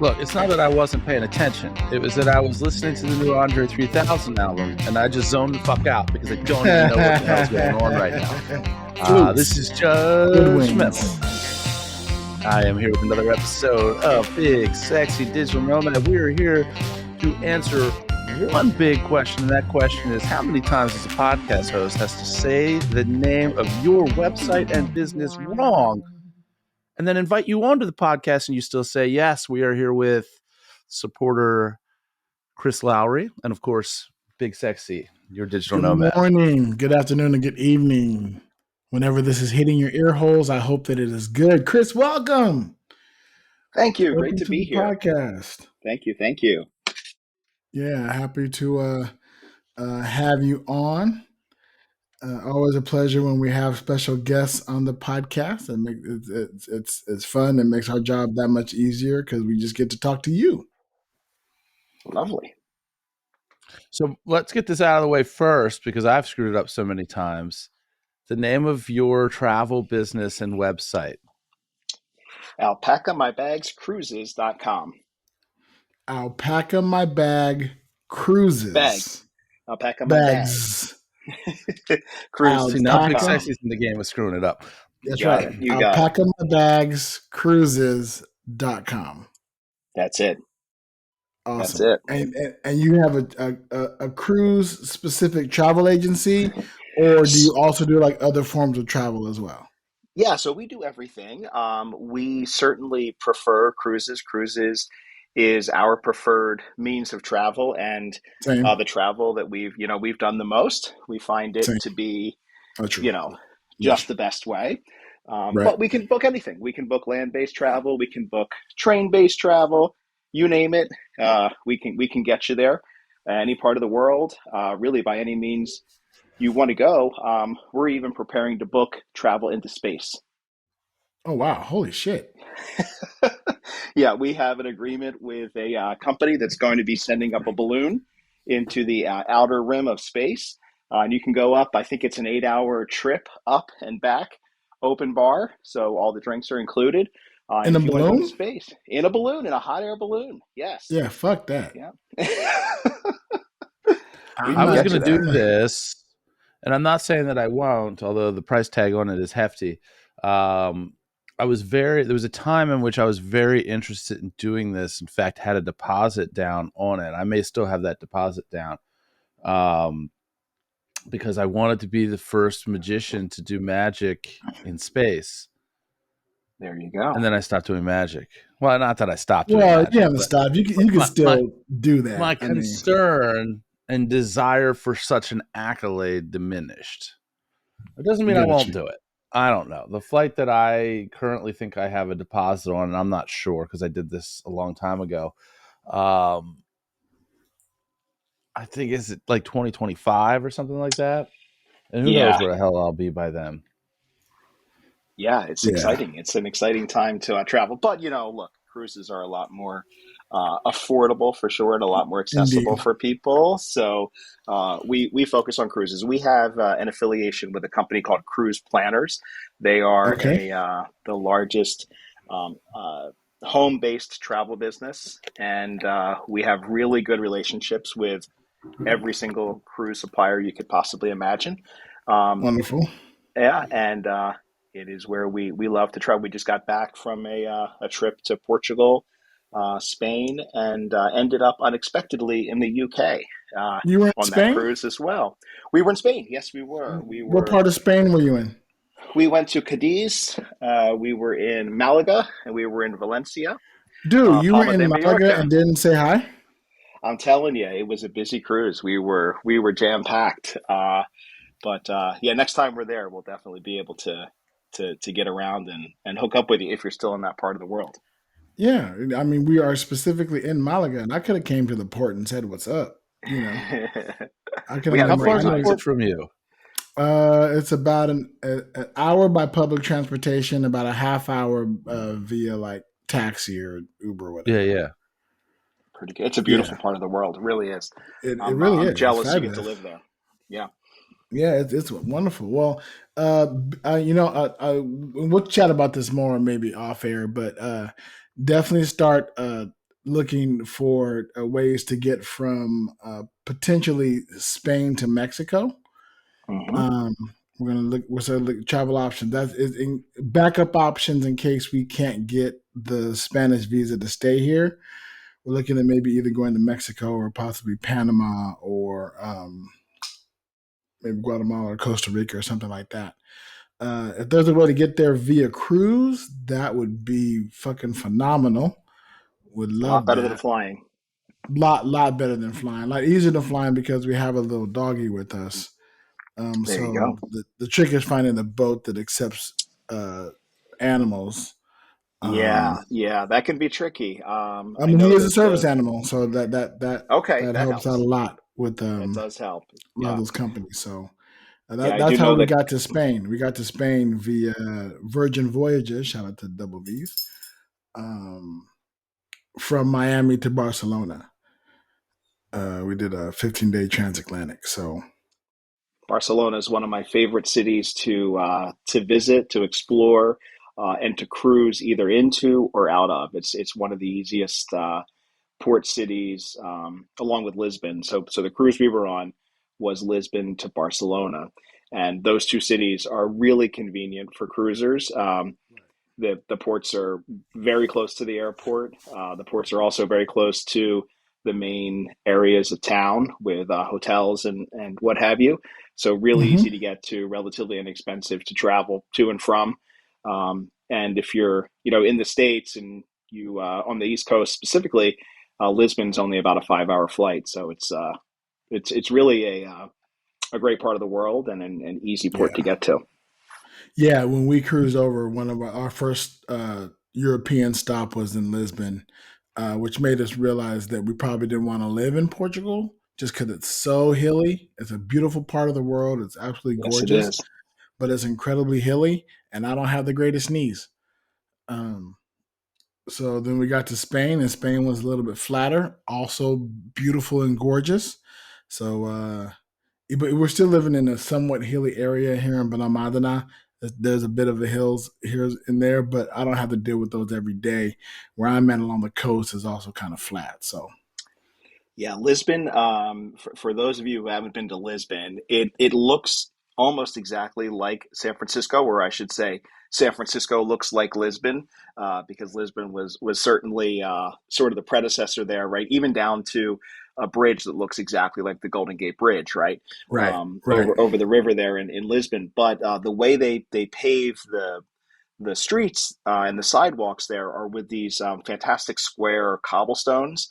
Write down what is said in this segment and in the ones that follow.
Look, it's not that I wasn't paying attention. It was that I was listening to the new Andre 3000 album, and I just zoned the fuck out because I don't even know what the hell's going on right now. This is Judge Mentalist. I am here with another episode of Big Sexy Digital Nomad. We are here to answer one big question, and that question is, how many times does a podcast host has to say the name of your website and business wrong, and then invite you onto the podcast and you still say yes? We are here with supporter Chris Lowry and, of course, Big Sexy, your digital nomad. Good morning, good afternoon, and good evening. Whenever this is hitting your ear holes, I hope that it is good. Chris, welcome. Thank you. Welcome Great to be here. Podcast. Thank you. Yeah, happy to have you on. Always a pleasure when we have special guests on the podcast, and it's fun. It makes our job that much easier because we just get to talk to you. Lovely. So let's get this out of the way first, because I've screwed it up so many times. The name of your travel business and website. AlpacaMyBagsCruises.com. Alpaca My Bag Cruises. Bag. Alpaca My Bags. Cruises. See, now Big Sexy's in the game of screwing it up. That's right. Alpaca My Bags Cruises.com. That's it. Awesome. That's it. And you have a cruise specific travel agency, or do you also do like other forms of travel as well? Yeah, so we do everything. We certainly prefer cruises. Cruises is our preferred means of travel, and the travel that we've done the most. We find it to be, just the best way. Right. But we can book anything. We can book land-based travel. We can book train-based travel. You name it, we can get you there. Any part of the world, really, by any means you want to go. We're even preparing to book travel into space. Oh, wow. Holy shit. Yeah, we have an agreement with a company that's going to be sending up a balloon into the outer rim of space. And you can go up. I think it's an 8-hour trip up and back, open bar. So all the drinks are included. In a balloon? Space. In a balloon, in a hot air balloon. Yes. Yeah, fuck that. Yeah. I was going to do this, and I'm not saying that I won't, although the price tag on it is hefty. There was a time in which I was very interested in doing this. In fact, had a deposit down on it. I may still have that deposit down, because I wanted to be the first magician to do magic in space. There you go. And then I stopped doing magic. Well, not that I stopped doing magic. Well, you haven't stopped. You can still do that. My concern and desire for such an accolade diminished. It doesn't mean I won't do it. I don't know. The flight that I currently think I have a deposit on, and I'm not sure because I did this a long time ago. I think is it like 2025 or something like that? And who knows where the hell I'll be by then. Yeah, it's exciting. It's an exciting time to travel. But, look, cruises are a lot more affordable for sure, and a lot more accessible for people. So we focus on cruises. We have an affiliation with a company called Cruise Planners. They are the largest home-based travel business, and we have really good relationships with every single cruise supplier you could possibly imagine. Wonderful. Yeah, and it is where we love to travel. We just got back from a trip to Portugal, Spain, and ended up unexpectedly in the UK. You were in on Spain? That cruise as well. We were in Spain. Yes, we were. What part of Spain were you in? We went to Cadiz. We were in Malaga, and we were in Valencia. Dude, you were in Malaga and didn't say hi? I'm telling you, it was a busy cruise. We were jam-packed. But next time we're there, we'll definitely be able to get around and hook up with you if you're still in that part of the world. Yeah, I mean, we are specifically in Malaga, and I could have came to the port and said, "What's up?" How far is the port from you? It's about an hour by public transportation, about a half hour via like taxi or Uber or whatever. Yeah. Pretty good. It's a beautiful part of the world. It really is. It really is. I'm jealous you get to live there. Yeah. Yeah, it's wonderful. Well, we'll chat about this more maybe off air, but definitely start looking for ways to get from potentially Spain to Mexico. We're gonna look. We're gonna look travel options. That is backup options in case we can't get the Spanish visa to stay here. We're looking at maybe either going to Mexico or possibly Panama or maybe Guatemala or Costa Rica or something like that. If there's a way to get there via cruise, that would be fucking phenomenal. Would love a lot better that. than flying. Lot better than flying. Like easier than flying because we have a little doggy with us. There you So go. the trick is finding a boat that accepts animals. Yeah, that can be tricky. I I mean, he know is a that service animal, so okay, that that helps out a helps. lot with That does help. a lot of Yeah, those companies. So yeah, I that's do how know we that. got to Spain. We got to Spain via Virgin Voyages. Shout out to Double V's. From Miami to Barcelona. We did a 15-day transatlantic. So Barcelona is one of my favorite cities to visit, to explore, and to cruise either into or out of. It's one of the easiest port cities, along with Lisbon. So the cruise we were on was Lisbon to Barcelona, and those two cities are really convenient for cruisers. The ports are very close to the airport. The ports are also very close to the main areas of town with hotels and what have you. So really easy to get to, relatively inexpensive to travel to and from. And if you're in the States and you on the East Coast specifically, Lisbon's only about a 5 hour flight. So it's really a great part of the world and an easy port to yeah. get to. Yeah, when we cruised over, one of our first European stop was in Lisbon, which made us realize that we probably didn't want to live in Portugal just because it's so hilly. It's a beautiful part of the world. It's absolutely Yes, it gorgeous, is. but it's incredibly hilly, and I don't have the greatest knees. Um, so then we got to Spain, and Spain was a little bit flatter, also beautiful and gorgeous. So but we're still living in a somewhat hilly area here in Benamadena. There's a bit of the hills here and there, but I don't have to deal with those every day. Where I'm at along the coast is also kind of flat. So Yeah, Lisbon. For those of you who haven't been to Lisbon, it looks almost exactly like San Francisco, or I should say, San Francisco looks like Lisbon, because Lisbon was certainly sort of the predecessor there, right? Even down to a bridge that looks exactly like the Golden Gate Bridge, right? right. Over the river there in Lisbon. But the way they pave the streets and the sidewalks there are with these fantastic square cobblestones,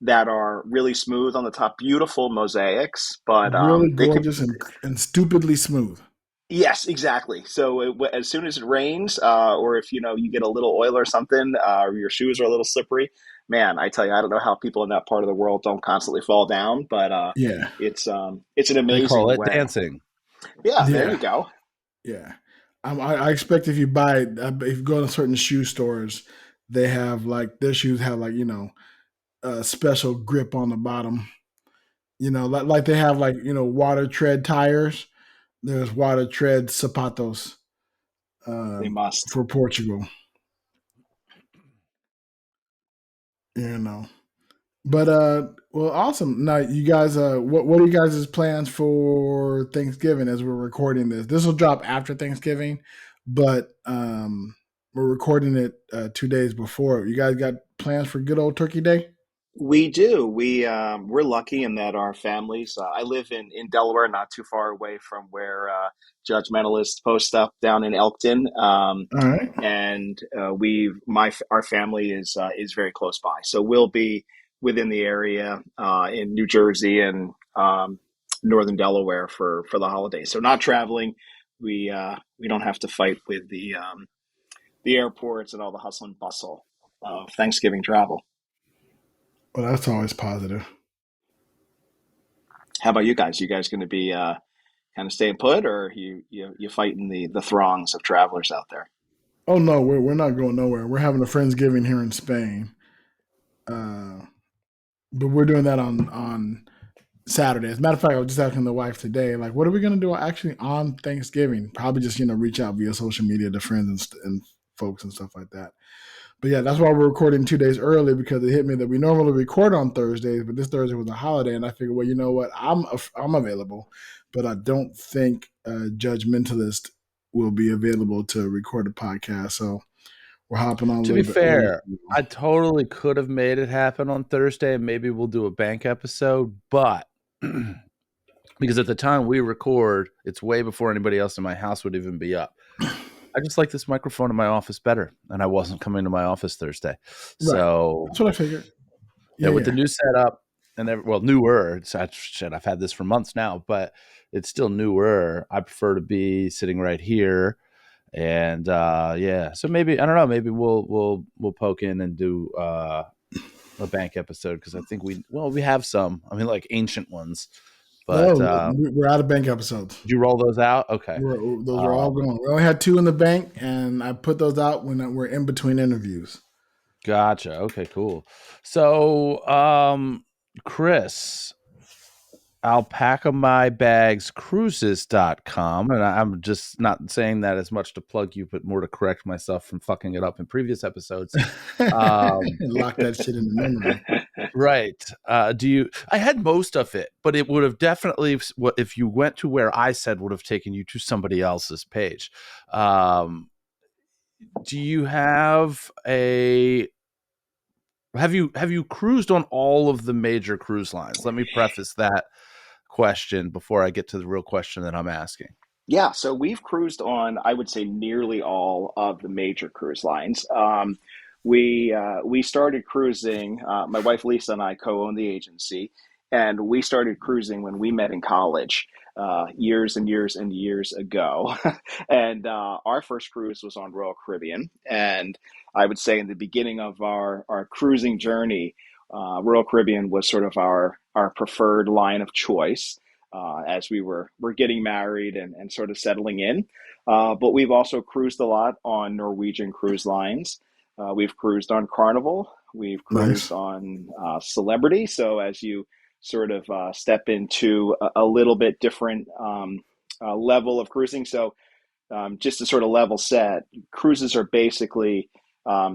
that are really smooth on the top, beautiful mosaics, but Really they could. gorgeous and stupidly smooth. Yes, exactly. So as soon as it rains, or if you get a little oil or something, or your shoes are a little slippery, man, I tell you, I don't know how people in that part of the world don't constantly fall down, but Yeah, it's an They call amazing it way. dancing. Yeah, there you yeah, go. yeah. I expect if you if you go to certain shoe stores, they have like their shoes have like a special grip on the bottom. Like they have like water tread tires. There's water tread zapatos They must. for Portugal. You know, but well, awesome. Now, you guys, what are you guys' plans for Thanksgiving as we're recording this? This will drop after Thanksgiving, but we're recording it 2 days before. You guys got plans for good old Turkey Day? We do. We're lucky in that our families. I live in Delaware, not too far away from where Judge Mentalist posts up down in Elkton, All right. and our family is very close by, so we'll be within the area in New Jersey and northern Delaware for the holidays. So not traveling. We don't have to fight with the airports and all the hustle and bustle of Thanksgiving travel. Well, that's always positive. How about you guys? You guys going to be kind of staying put, or you fighting the throngs of travelers out there? Oh no, we're not going nowhere. We're having a Friendsgiving here in Spain, uh, but we're doing that on Saturday. As a matter of fact, I was just asking the wife today, like, what are we going to do actually on Thanksgiving? Probably just reach out via social media to friends and folks and stuff like that. But yeah, that's why we're recording 2 days early, because it hit me that we normally record on Thursdays, but this Thursday was a holiday, and I figured, well, you know what, I'm available, but I don't think Judge Mentalist will be available to record a podcast, so we're hopping on a To little be bit early. fair, I totally could have made it happen on Thursday, and maybe we'll do a bank episode, but because at the time we record, it's way before anybody else in my house would even be up. I just like this microphone in my office better, and I wasn't coming to my office Thursday. Right. So That's what I figured. yeah, with the new setup and newer. Shit, I've had this for months now, but it's still newer. I prefer to be sitting right here, and yeah. So maybe I don't know. Maybe we'll poke in and do a bank episode, because I think we have some. I mean, like ancient ones, but we're out of bank episodes. did you roll those out? Okay, those are all gone. We only had 2 in the bank, and I put those out when we're in between interviews. Gotcha. Okay, cool. So, Chris, alpacamybagscruises.com, and I'm just not saying that as much to plug you, but more to correct myself from fucking it up in previous episodes. Lock that shit in the memory. Right. I had most of it, but it would have definitely, if you went to where I said, would have taken you to somebody else's page. Do you have have you cruised on all of the major cruise lines? Let me preface that question before I get to the real question that I'm asking. Yeah, so we've cruised on, I would say, nearly all of the major cruise lines. We started cruising. My wife Lisa and I co-own the agency, and we started cruising when we met in college, years and years and years ago. And our first cruise was on Royal Caribbean, and I would say in the beginning of our cruising journey, Royal Caribbean was sort of our preferred line of choice as we were getting married and sort of settling in. But we've also cruised a lot on Norwegian cruise lines. We've cruised on Carnival. We've cruised on Celebrity. So as you sort of step into a little bit different level of cruising. So just to sort of level set, cruises are basically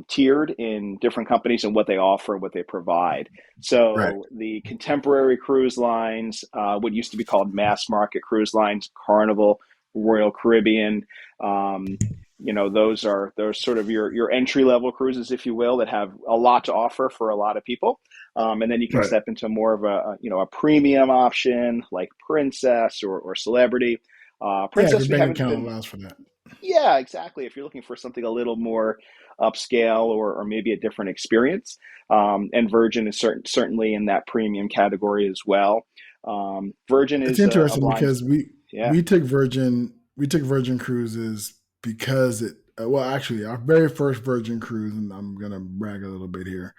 tiered in different companies and what they offer and what they provide. So the contemporary cruise lines, what used to be called mass market cruise lines, Carnival, Royal Caribbean, those sort of your entry level cruises, if you will, that have a lot to offer for a lot of people. And then you can step into more of a premium option like Princess or Celebrity. Princess, your bank account allows for that. Yeah, exactly. If you're looking for something a little more upscale or maybe a different experience, and Virgin is certainly in that premium category as well. Virgin is interesting because we took Virgin cruises because actually our very first Virgin cruise, and I'm gonna brag a little bit here.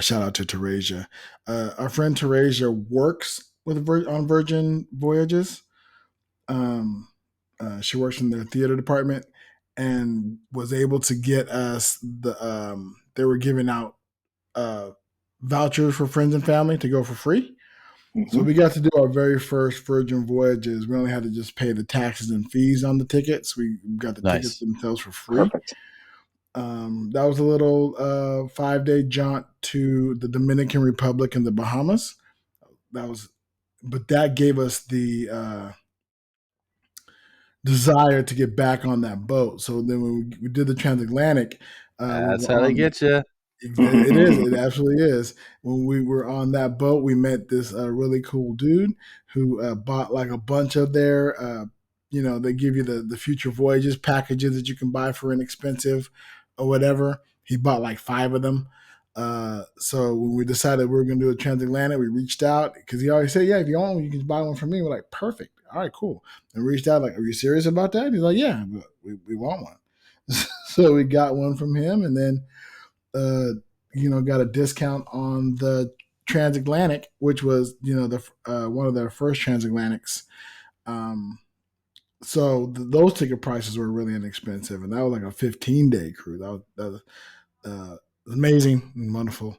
Shout out to Teresia. Our friend Teresia works on Virgin Voyages. She works in their theater department and was able to get us they were giving out vouchers for friends and family to go for free. Mm-hmm. So we got to do our very first Virgin Voyages. We only had to just pay the taxes and fees on the tickets. We got the tickets themselves for free. Perfect. That was a little 5-day jaunt to the Dominican Republic and the Bahamas. But that gave us the desire to get back on that boat. So then when we did the transatlantic, that's how they get you. It is. It absolutely is. When we were on that boat, we met this really cool dude who bought like a bunch of their, they give you the future voyages packages that you can buy for inexpensive or whatever. He bought like 5 of them. So when we decided we were going to do a transatlantic, we reached out because he always said, yeah, if you want one, you can buy one from me. We're like, perfect. All right, cool. And we reached out like, are you serious about that? He's like, yeah, we want one. So we got one from him, and then, got a discount on the transatlantic, which was, one of their first transatlantics. So those ticket prices were really inexpensive, and that was like a 15-day cruise. That was amazing and wonderful.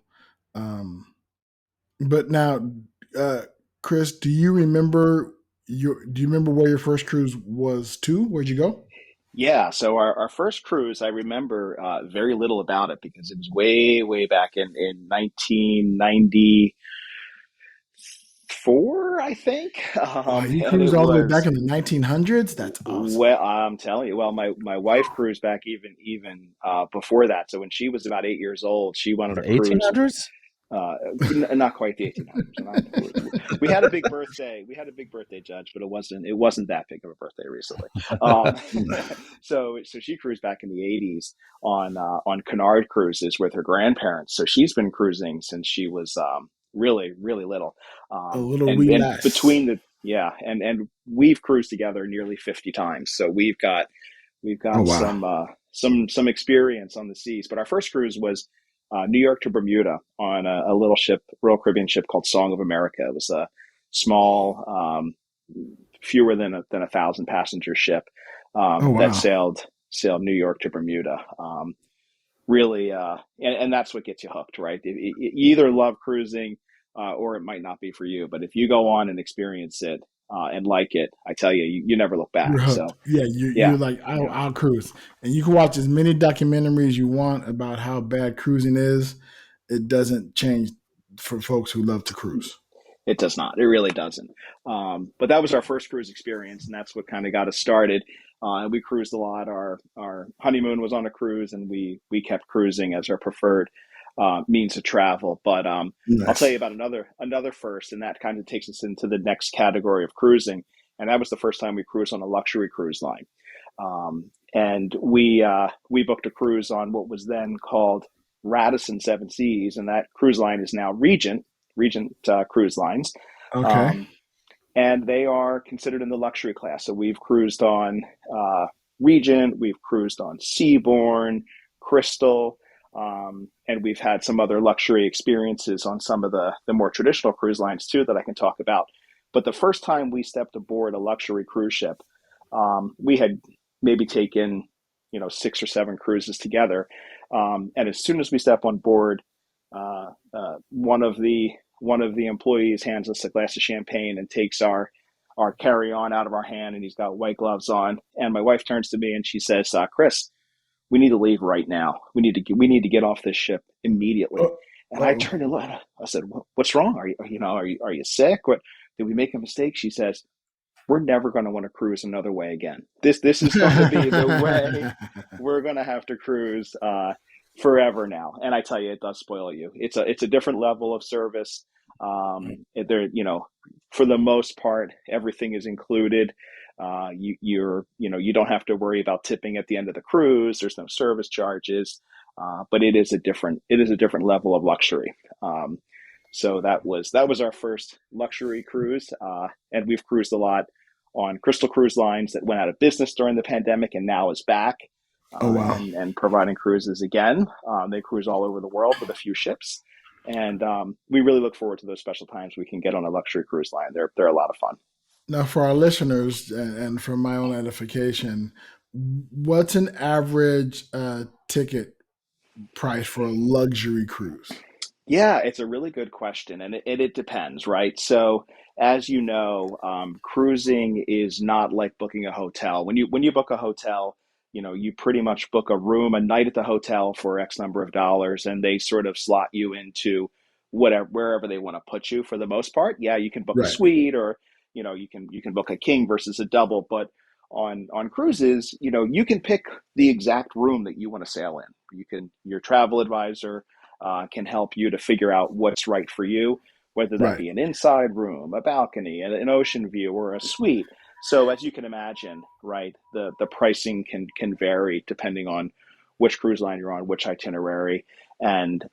But now, Chris, do you remember where your first cruise was to? Where'd you go? Yeah, so our first cruise, I remember very little about it because it was way, way back in 1994, I think. Wow, you And cruised it all the way back was, in the 1900s? That's awesome. well, I'm telling you, well, my wife cruised back even before that. So when she was about 8 years old, she went on a The cruise. 1800s? Uh, not quite the 1800s. We had a big birthday. We had a big birthday, Judge, but it wasn't that big of a birthday recently. Um, so she cruised back in the 80s on canard cruises with her grandparents. So she's been cruising since she was really really little. A little And wee and lass. between the yeah, and we've cruised together nearly 50 times. So we've got Oh wow. some experience on the seas. But our first cruise was New York to Bermuda on a little ship, Royal Caribbean ship called Song of America. It was a small, fewer than 1,000 passenger ship Oh that wow. sailed New York to Bermuda. Really, and that's what gets you hooked, right? You either love cruising or it might not be for you. But if you go on and experience it and like it, I tell you, you never look You're back. hooked. So Yeah, yeah, you're like, yeah. I'll cruise. And you can watch as many documentaries you want about how bad cruising is. It doesn't change for folks who love to cruise. It does not. It really doesn't. But that was our first cruise experience, and that's what kind of got us started. And we cruised a lot. Our honeymoon was on a cruise, and we kept cruising as our preferred means of travel. But I'll tell you Nice. about another first, and that kind of takes us into the next category of cruising. And that was the first time we cruised on a luxury cruise line. And we booked a cruise on what was then called Radisson Seven Seas, and that cruise line is now Regent Cruise Lines, Okay. um, and they are considered in the luxury class. So we've cruised on Regent, we've cruised on Seabourn, Crystal, and we've had some other luxury experiences on some of the more traditional cruise lines too that I can talk about. But the first time we stepped aboard a luxury cruise ship, we had maybe taken 6 or 7 cruises together, and as soon as we step on board, one of the employees hands us a glass of champagne and takes our carry on out of our hand, and he's got white gloves on. And my wife turns to me and she says, "Chris, we need to leave right now. We need to get off this ship immediately." Oh, And I oh. turned to look. I said, "What's wrong? Are you sick? What did we make a mistake?" She says, "We're never going to want to cruise another way again. This is going to be the way we're going to have to cruise forever now." And I tell you, it does spoil you. It's a different level of service. There, for the most part, everything is included. You don't have to worry about tipping at the end of the cruise. There's no service charges, but it is a different level of luxury. So that was our first luxury cruise, and we've cruised a lot on Crystal Cruise Lines that went out of business during the pandemic and now is back, Oh wow. and providing cruises again. They cruise all over the world with a few ships, and we really look forward to those special times we can get on a luxury cruise line. They're a lot of fun. Now, for our listeners and for my own edification, what's an average ticket price for a luxury cruise? Yeah, it's a really good question, and it depends, right? So, as you know, cruising is not like booking a hotel. When you book a hotel, you pretty much book a room a night at the hotel for X number of dollars, and they sort of slot you into whatever wherever they want to put you for the most part. Yeah, you can book a Right. suite, or you can book a king versus a double, but on cruises, you can pick the exact room that you want to sail in. Your travel advisor can help you to figure out what's right for you, whether that Right. be an inside room, a balcony, an ocean view, or a suite. So as you can imagine, right, the pricing can vary depending on which cruise line you're on, which itinerary, and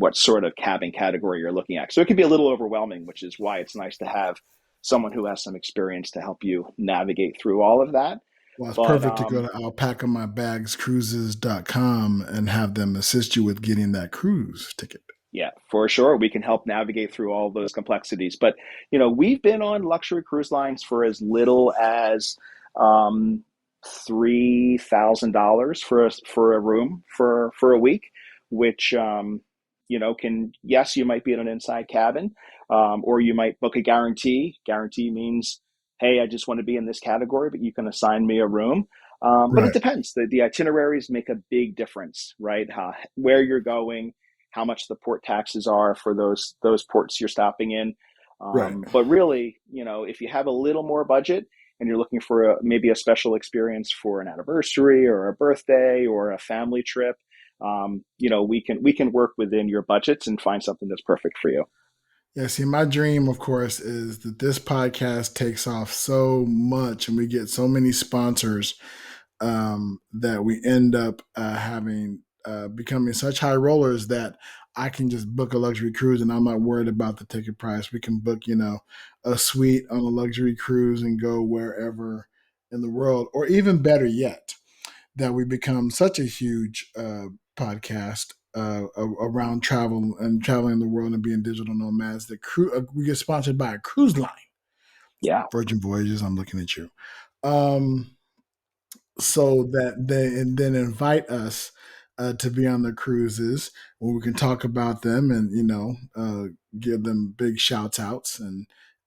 what sort of cabin category you're looking at. So it can be a little overwhelming, which is why it's nice to have someone who has some experience to help you navigate through all of that. Well, it's But perfect to go to alpacamybagscruises.com and have them assist you with getting that cruise ticket. Yeah, for sure. We can help navigate through all those complexities. But, we've been on luxury cruise lines for as little as $3,000 for a room for a week, which, yes, you might be in an inside cabin, or you might book a guarantee. Guarantee means, hey, I just want to be in this category, but you can assign me a room. But it Right. depends. The itineraries make a big difference, right? Where you're going, how much the port taxes are for those ports you're stopping in. Right. But really, if you have a little more budget and you're looking for maybe a special experience for an anniversary or a birthday or a family trip, we can work within your budgets and find something that's perfect for you. Yeah, see, my dream, of course, is that this podcast takes off so much and we get so many sponsors that we end up having becoming such high rollers that I can just book a luxury cruise and I'm not worried about the ticket price. We can book, a suite on a luxury cruise and go wherever in the world, or even better yet, that we become such a huge podcast around travel and traveling the world and being digital nomads that we get sponsored by a cruise line. Yeah. Virgin Voyages, I'm looking at you. Um, so that they and then invite us to be on the cruises where we can talk about them and give them big shouts outs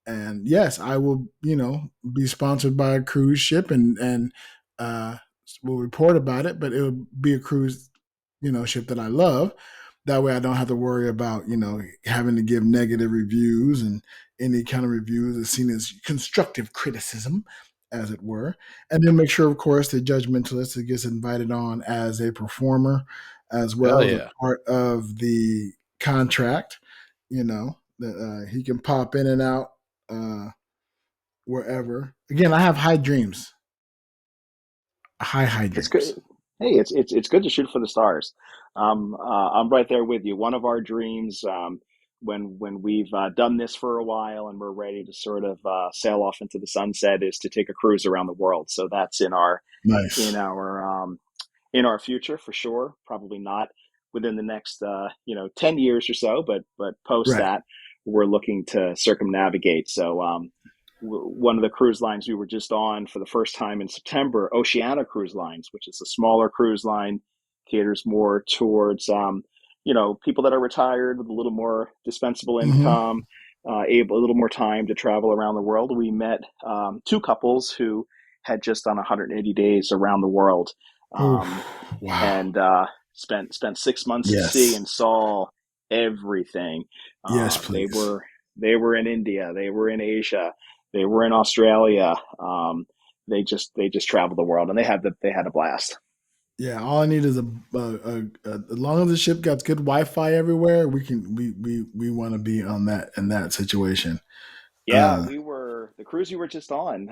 and yes, I will be sponsored by a cruise ship and uh, we'll report about it, but it will be a cruise ship that I love. That way, I don't have to worry about having to give negative reviews, and any kind of reviews is seen as constructive criticism, as it were. And then make sure, of course, the Judge Mentalist gets invited on as a performer, as Hell well as a yeah. part of the contract. That he can pop in and out wherever. Again, I have high dreams, high It's dreams. good. Hey, it's good to shoot for the stars. I'm right there with you. One of our dreams, when we've done this for a while and we're ready to sort of sail off into the sunset, is to take a cruise around the world. So that's in Nice. our in our future for sure. Probably not within the next 10 years or so, but post Right. that, we're looking to circumnavigate. So one of the cruise lines we were just on for the first time in September, Oceania Cruise Lines, which is a smaller cruise line, caters more towards people that are retired with a little more dispensable Mm-hmm. income, able a little more time to travel around the world. We met two couples who had just done 180 days around the world, Oh, um, wow. and spent 6 months at sea Yes. and saw everything. Yes, Uh, they please. were they were in India, they were in Asia, they were in Australia. They just traveled the world and they had a blast. Yeah, all I need is as long as the ship got good Wi-Fi everywhere, we want to be on that in that situation. Yeah, Uh, we were the cruise we were just on.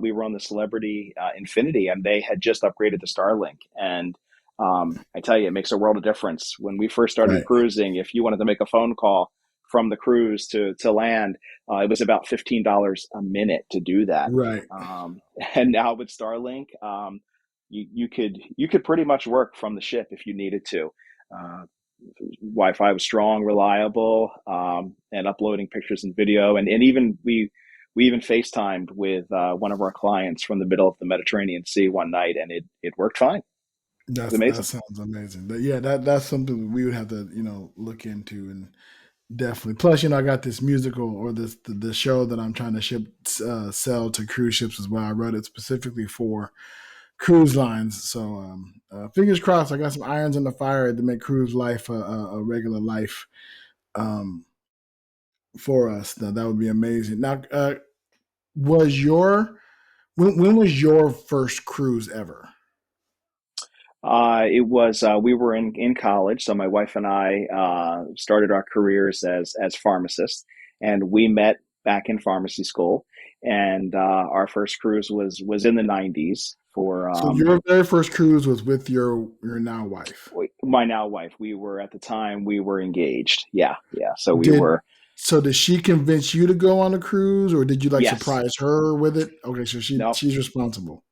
We were on the Celebrity Infinity, and they had just upgraded to Starlink. And I tell you, it makes a world of difference. When we first started right, cruising, if you wanted to make a phone call from the cruise to land, it was about $15 a minute to do that. right. Um, and now with Starlink, you could pretty much work from the ship if you needed to. Uh, Wi-Fi was strong, reliable, and uploading pictures and video, and even we even FaceTimed with one of our clients from the middle of the Mediterranean Sea one night, and it worked fine. It was That amazing. sounds amazing. Yeah, that's something that we would have to look into and definitely. Plus, I got this musical or the show that I'm trying to sell to cruise ships as well. I wrote it specifically for cruise lines. So fingers crossed. I got some irons in the fire to make cruise life a regular life for us. That would be amazing. Now, was your when was your first cruise ever? It was we were in college, so my wife and I started our careers as pharmacists, and we met back in pharmacy school. And our first cruise was in the '90s for So your very first cruise was with your now wife. my now wife. We were engaged. Yeah, yeah. So we Did were. did she convince you to go on a cruise, or did you like Yes. surprise her with it? Okay, so No. she's responsible.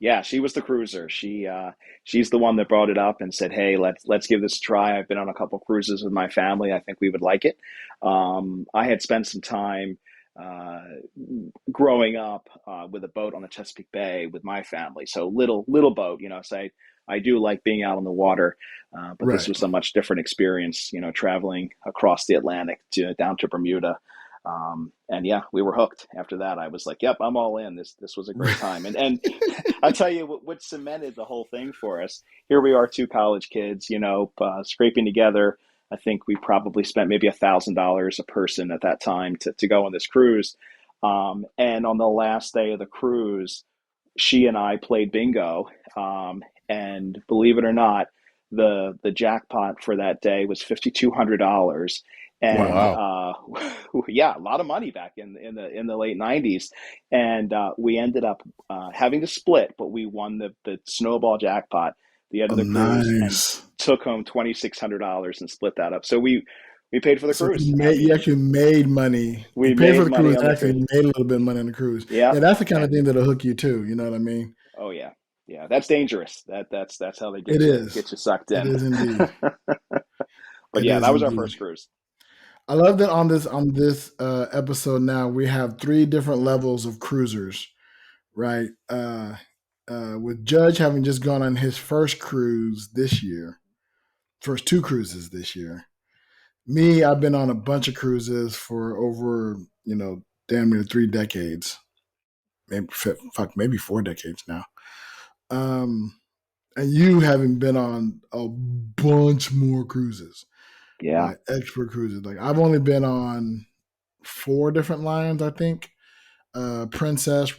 Yeah, she was the cruiser. She's the one that brought it up and said, "Hey, let's give this a try." I've been on a couple cruises with my family. I think we would like it. I had spent some time uh, growing up with a boat on the Chesapeake Bay with my family, so little boat, So I do like being out on the water, but this Right. was a much different experience, traveling across the Atlantic to down to Bermuda. And yeah, we were hooked after that. I was like, yep, I'm all in. This was a great time. And I'll tell you what cemented the whole thing for us. Here we are, two college kids, scraping together. I think we probably spent maybe $1,000 a person at that time to go on this cruise. And on the last day of the cruise, she and I played bingo. And believe it or not, the jackpot for that day was $5,200. And Wow. yeah, a lot of money back in the late '90s, and we ended up having to split, but we won the snowball jackpot at the end Oh, of the cruise and nice. took home $2,600 and split that up. So we paid for the So cruise. I you mean, actually made money. You we paid for made the money cruise on and the actually cruise. made a little bit of money on the cruise. Yeah, Yeah, that's the kind of and thing that'll hook you too. You know what I mean? oh yeah, yeah, that's dangerous. That's how they It is. get you sucked It in. is indeed. But It yeah, is that was our indeed. first cruise. I love that on this episode now we have three different levels of cruisers, right? With Judge having just gone on his first cruise this year, first two cruises this year. Me, I've been on a bunch of cruises for over, damn near 3 decades, maybe 4 decades now. And you having been on a bunch more cruises, Yeah. right? Expert cruises. Like I've only been on 4 different lines, I think. Five. Princess,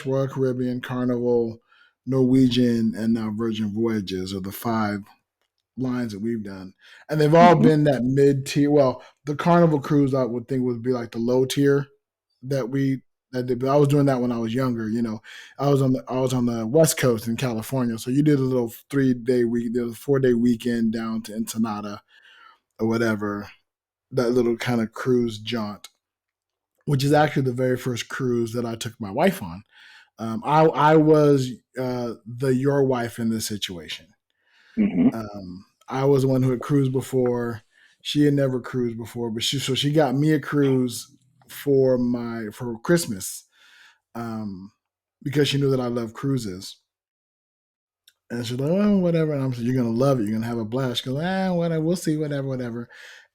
Royal Caribbean, Carnival, Norwegian, and now Virgin Voyages are the 5 lines that we've done. And they've all Hmm. been that mid tier. Well, the Carnival cruise I would think would be like the low tier that we that did. But I was doing that when I was younger. I was on the West Coast in California. So you did a little 3-day week, there was a 4-day weekend down to Ensenada or whatever. That little kind of cruise jaunt, which is actually the very first cruise that I took my wife on. I was the your wife in this situation. Hmm. I was the one who had cruised before. She had never cruised before, but she got me a cruise for Christmas, um, because she knew that I love cruises. And she's like, "Oh, whatever." And I'm like, "You're gonna love it. You're gonna have a blast." She goes, whatever. We'll see. Whatever, whatever.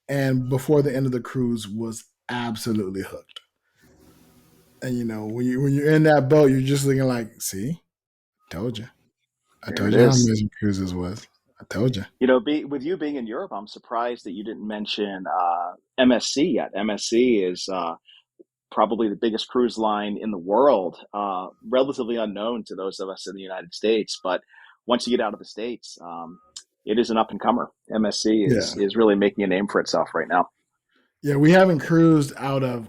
And before the end of the cruise, was absolutely hooked. And when you're in that boat, you're just looking like, "See, told you. I There told it you how is. amazing cruises was. I told you." With you being in Europe, I'm surprised that you didn't mention MSC yet. MSC is probably the biggest cruise line in the world, relatively unknown to those of us in the United States. But once you get out of the States, it is an up and comer. MSC Yeah. is really making a name for itself right now. Yeah, we haven't cruised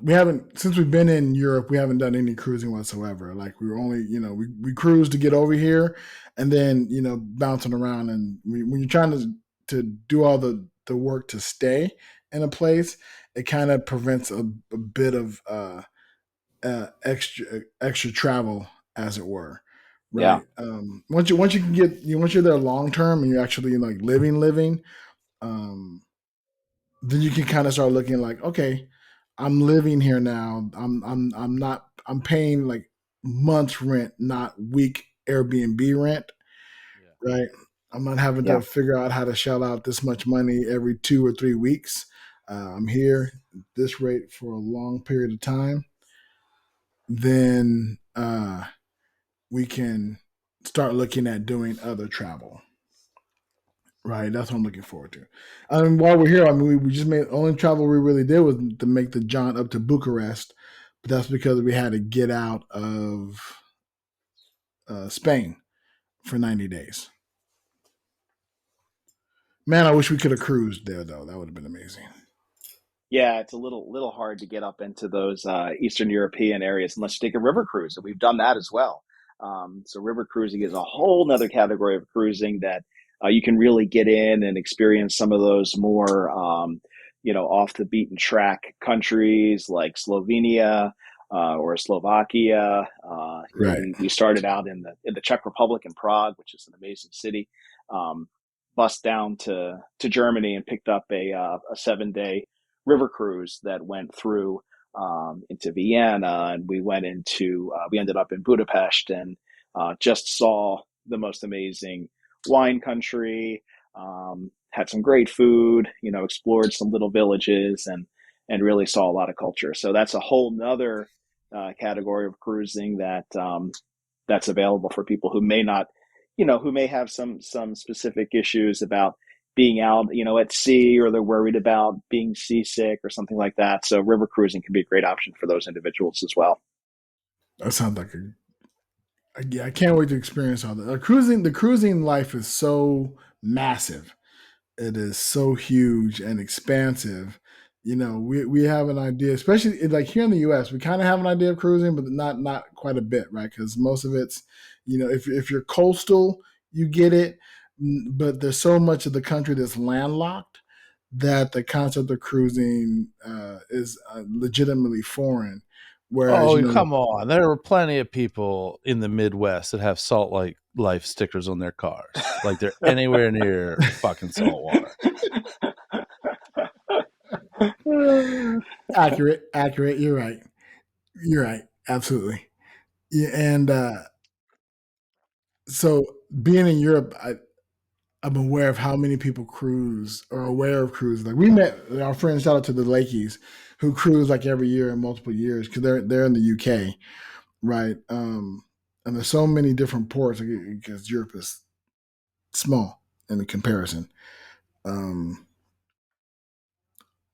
we haven't, since we've been in Europe, we haven't done any cruising whatsoever. Like we were only, we cruised to get over here and then, bouncing around. And when you're trying to do all the work to stay in a place, it kind of prevents a bit of extra travel, as it were. Yeah, Right. Once you can once you're there long term and you're actually like living, um, then you can kind of start looking like, okay, I'm living here now. I'm paying like month's rent, not week Airbnb rent, Yeah. right? I'm not having yeah, to figure out how to shell out this much money every 2 or 3 weeks. I'm here at this rate for a long period of time. Then we can start looking at doing other travel. Right, that's what I'm looking forward to. While we're here, we just made only travel we really did was to make the jaunt up to Bucharest, but that's because we had to get out of Spain for 90 days. Man, I wish we could have cruised there though. That would have been amazing. yeah. It's a little hard to get up into those Eastern European areas unless you take a river cruise, and we've done that as well. So river cruising is a whole nother category of cruising that you can really get in and experience some of those more off the beaten track countries like Slovenia or Slovakia. Right. We started out in the Czech Republic in Prague, which is an amazing city. Um, Bus down to Germany and picked up a 7 day river cruise that went through into Vienna, and we ended up in Budapest and just saw the most amazing wine country. Had some great food, explored some little villages, and really saw a lot of culture. So that's a whole nother category of cruising that that's available for people who may not, who may have some specific issues about being out, at sea, or they're worried about being seasick or something like that. So river cruising can be a great option for those individuals as well. That sounds like yeah, I can't wait to experience all that. The cruising life is so massive. It is so huge and expansive. We have an idea, especially like here in the U.S. We kind of have an idea of cruising, but not quite a bit, right? Because most of it's, if you're coastal, you get it, but there's so much of the country that's landlocked that the concept of cruising is legitimately foreign. Whereas, come on. There are plenty of people in the Midwest that have Salt Lake Life stickers on their cars. Like they're anywhere near fucking salt water. Accurate. You're right. Absolutely. Yeah, and so being in Europe, I'm aware of how many people cruise or aware of cruise. Like we met our friends, shout out to the Lakeys, who cruise like every year in multiple years because they're in the UK, right? And there's so many different ports because Europe is small in comparison.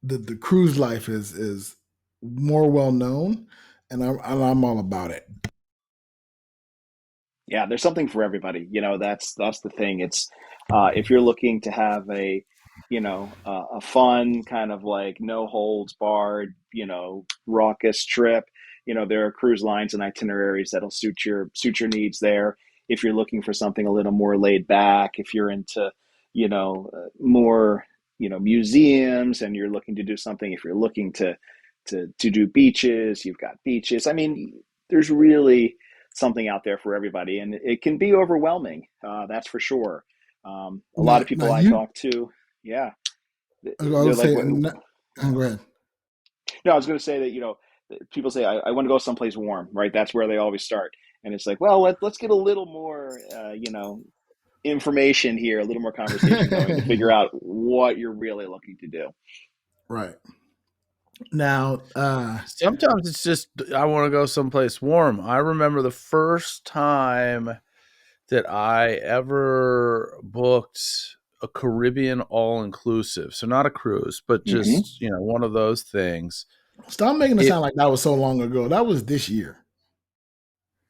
The cruise life is more well known, and I'm all about it. Yeah, there's something for everybody. That's the thing. It's if you're looking to have a fun kind of like no holds barred, raucous trip, there are cruise lines and itineraries that'll suit your needs there. If you're looking for something a little more laid back, if you're into, more, museums, and you're looking to do something, if you're looking to do beaches, you've got beaches. I mean, there's really something out there for everybody, and it can be overwhelming. That's for sure. A lot of people I talk to, yeah, they're like, go ahead. No, I was going to say that people say I want to go someplace warm, right? That's where they always start, and it's like, well, let's get a little more, information here, a little more conversation going to figure out what you're really looking to do. Right. Now, sometimes it's just I want to go someplace warm. I remember the first time that I ever booked a Caribbean all-inclusive. So not a cruise, but just, one of those things. Stop making it sound like that was so long ago. That was this year.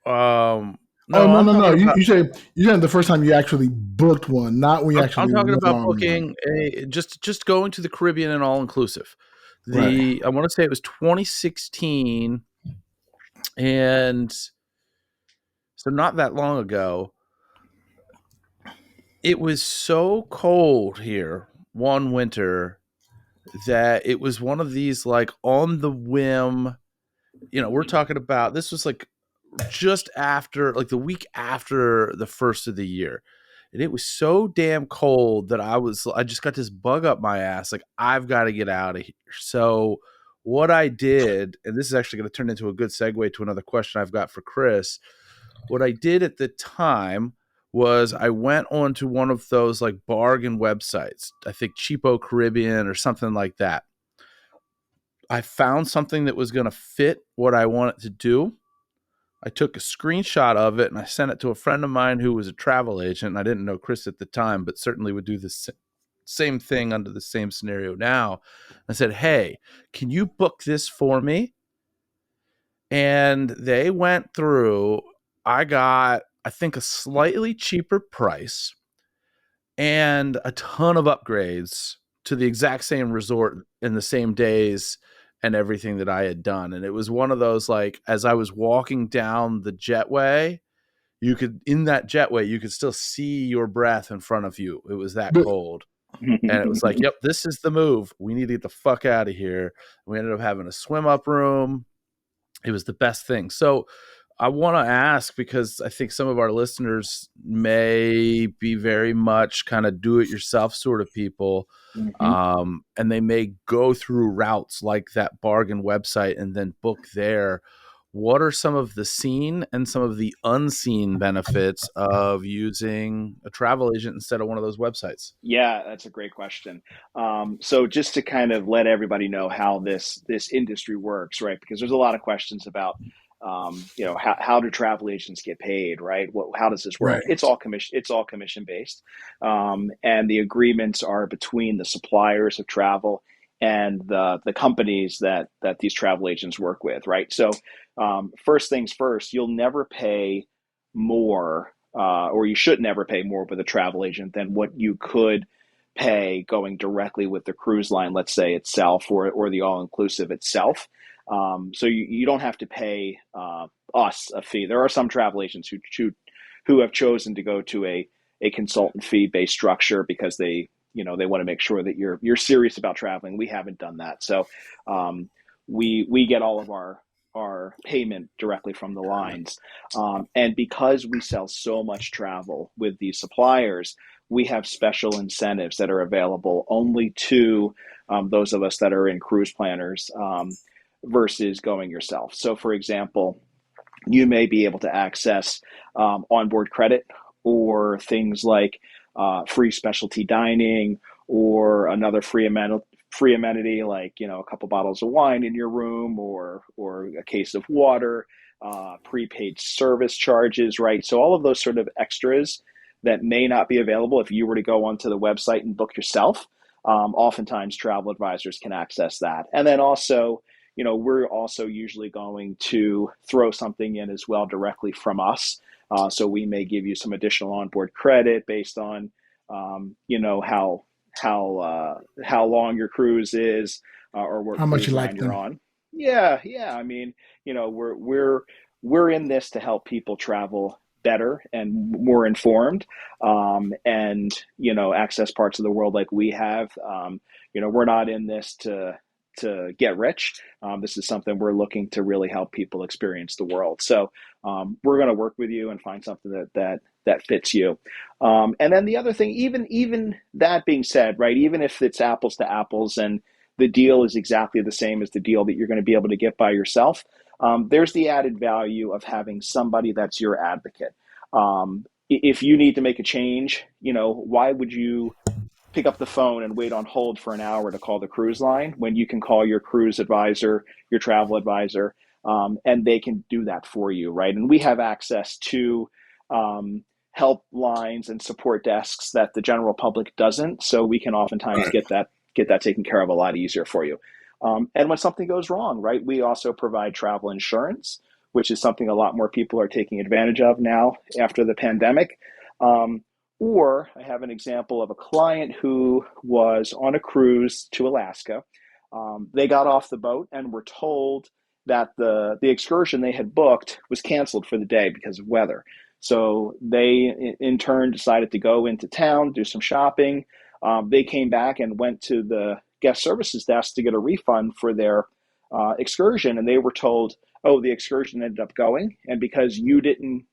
No. You said the first time you actually booked one, not when you actually. I'm talking about booking just going to the Caribbean and all-inclusive. I want to say it was 2016, and so not that long ago. It was so cold here one winter that it was one of these like on the whim, we're talking about, this was like just after, like the week after the first of the year. And it was so damn cold that I just got this bug up my ass. Like, I've got to get out of here. So what I did, and this is actually going to turn into a good segue to another question I've got for Chris. What I did at the time was I went on to one of those like bargain websites, I think Cheapo Caribbean or something like that. I found something that was going to fit what I wanted to do. I took a screenshot of it and I sent it to a friend of mine who was a travel agent. I didn't know Chris at the time, but certainly would do the same thing under the same scenario now. I said, hey, can you book this for me? And they went through. I got, I think, a slightly cheaper price and a ton of upgrades to the exact same resort in the same days and everything that I had done. And it was one of those, like, as I was walking down the jetway, in that jetway, you could still see your breath in front of you. It was that cold. And it was like, yep, this is the move. We need to get the fuck out of here. We ended up having a swim up room. It was the best thing. So I want to ask, because I think some of our listeners may be very much kind of do-it-yourself sort of people, and they may go through routes like that bargain website and then book there. what are some of the seen and some of the unseen benefits of using a travel agent instead of one of those websites? Yeah, that's a great question. So just to kind of let everybody know how this industry works, right? Because there's a lot of questions about, how do travel agents get paid, right? How does this work? Right. It's all commission. It's all commission based, and the agreements are between the suppliers of travel and the companies that these travel agents work with, right? So first things first, you'll never pay more, or you should never pay more with a travel agent than what you could pay going directly with the cruise line, let's say itself, or the all-inclusive itself. So you don't have to pay us a fee. There are some travel agents who have chosen to go to a consultant fee based structure because they want to make sure that you're serious about traveling. We haven't done that, so we get all of our payment directly from the lines. And because we sell so much travel with these suppliers, we have special incentives that are available only to those of us that are in cruise planners, versus going yourself. So, for example, you may be able to access onboard credit, or things like free specialty dining, or another free amenity like a couple bottles of wine in your room, or a case of water, prepaid service charges, right? So all of those sort of extras that may not be available if you were to go onto the website and book yourself. Oftentimes travel advisors can access that. And then also, we're also usually going to throw something in as well directly from us. So we may give you some additional onboard credit based on, how long your cruise is, or what How much cruise you line like you're them? on. Yeah. I mean, we're in this to help people travel better and more informed, and access parts of the world like we have. We're not in this to get rich. This is something we're looking to really help people experience the world. So we're going to work with you and find something that fits you. And then the other thing, even that being said, right, even if it's apples to apples and the deal is exactly the same as the deal that you're going to be able to get by yourself, there's the added value of having somebody that's your advocate. If you need to make a change, why would you pick up the phone and wait on hold for an hour to call the cruise line when you can call your cruise advisor, your travel advisor, and they can do that for you, right? And we have access to help lines and support desks that the general public doesn't, so we can oftentimes Right. get that taken care of a lot easier for you. And when something goes wrong, right, we also provide travel insurance, which is something a lot more people are taking advantage of now after the pandemic. Or I have an example of a client who was on a cruise to Alaska. They got off the boat and were told that the excursion they had booked was canceled for the day because of weather. So they, in turn, decided to go into town, do some shopping. They came back and went to the guest services desk to get a refund for their excursion, and they were told, "Oh, the excursion ended up going, and because you didn't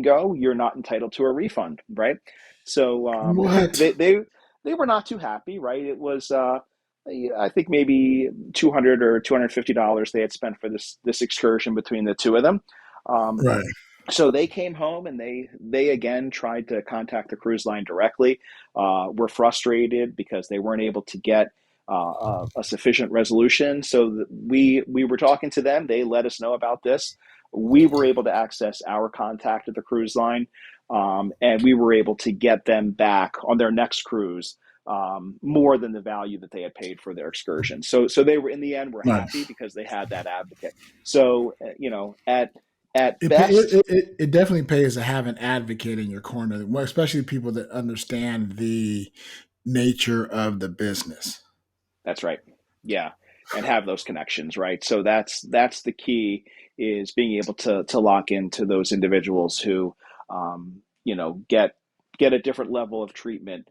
go, you're not entitled to a refund," right? So What? they were not too happy, right? It was I think maybe $200 or $250 they had spent for this excursion between the two of them. Um, Right. so they came home and they again tried to contact the cruise line directly. Were frustrated because they weren't able to get a sufficient resolution. So we were talking to them. They let us know about this. We were able to access our contact at the cruise line, and we were able to get them back on their next cruise, more than the value that they had paid for their excursion. So they were, in the end, were happy Nice. because they had that advocate. So at It, best, it definitely pays to have an advocate in your corner, especially people that understand the nature of the business. that's right. Yeah. And have those connections, right? So that's the key, is being able to lock into those individuals who get a different level of treatment,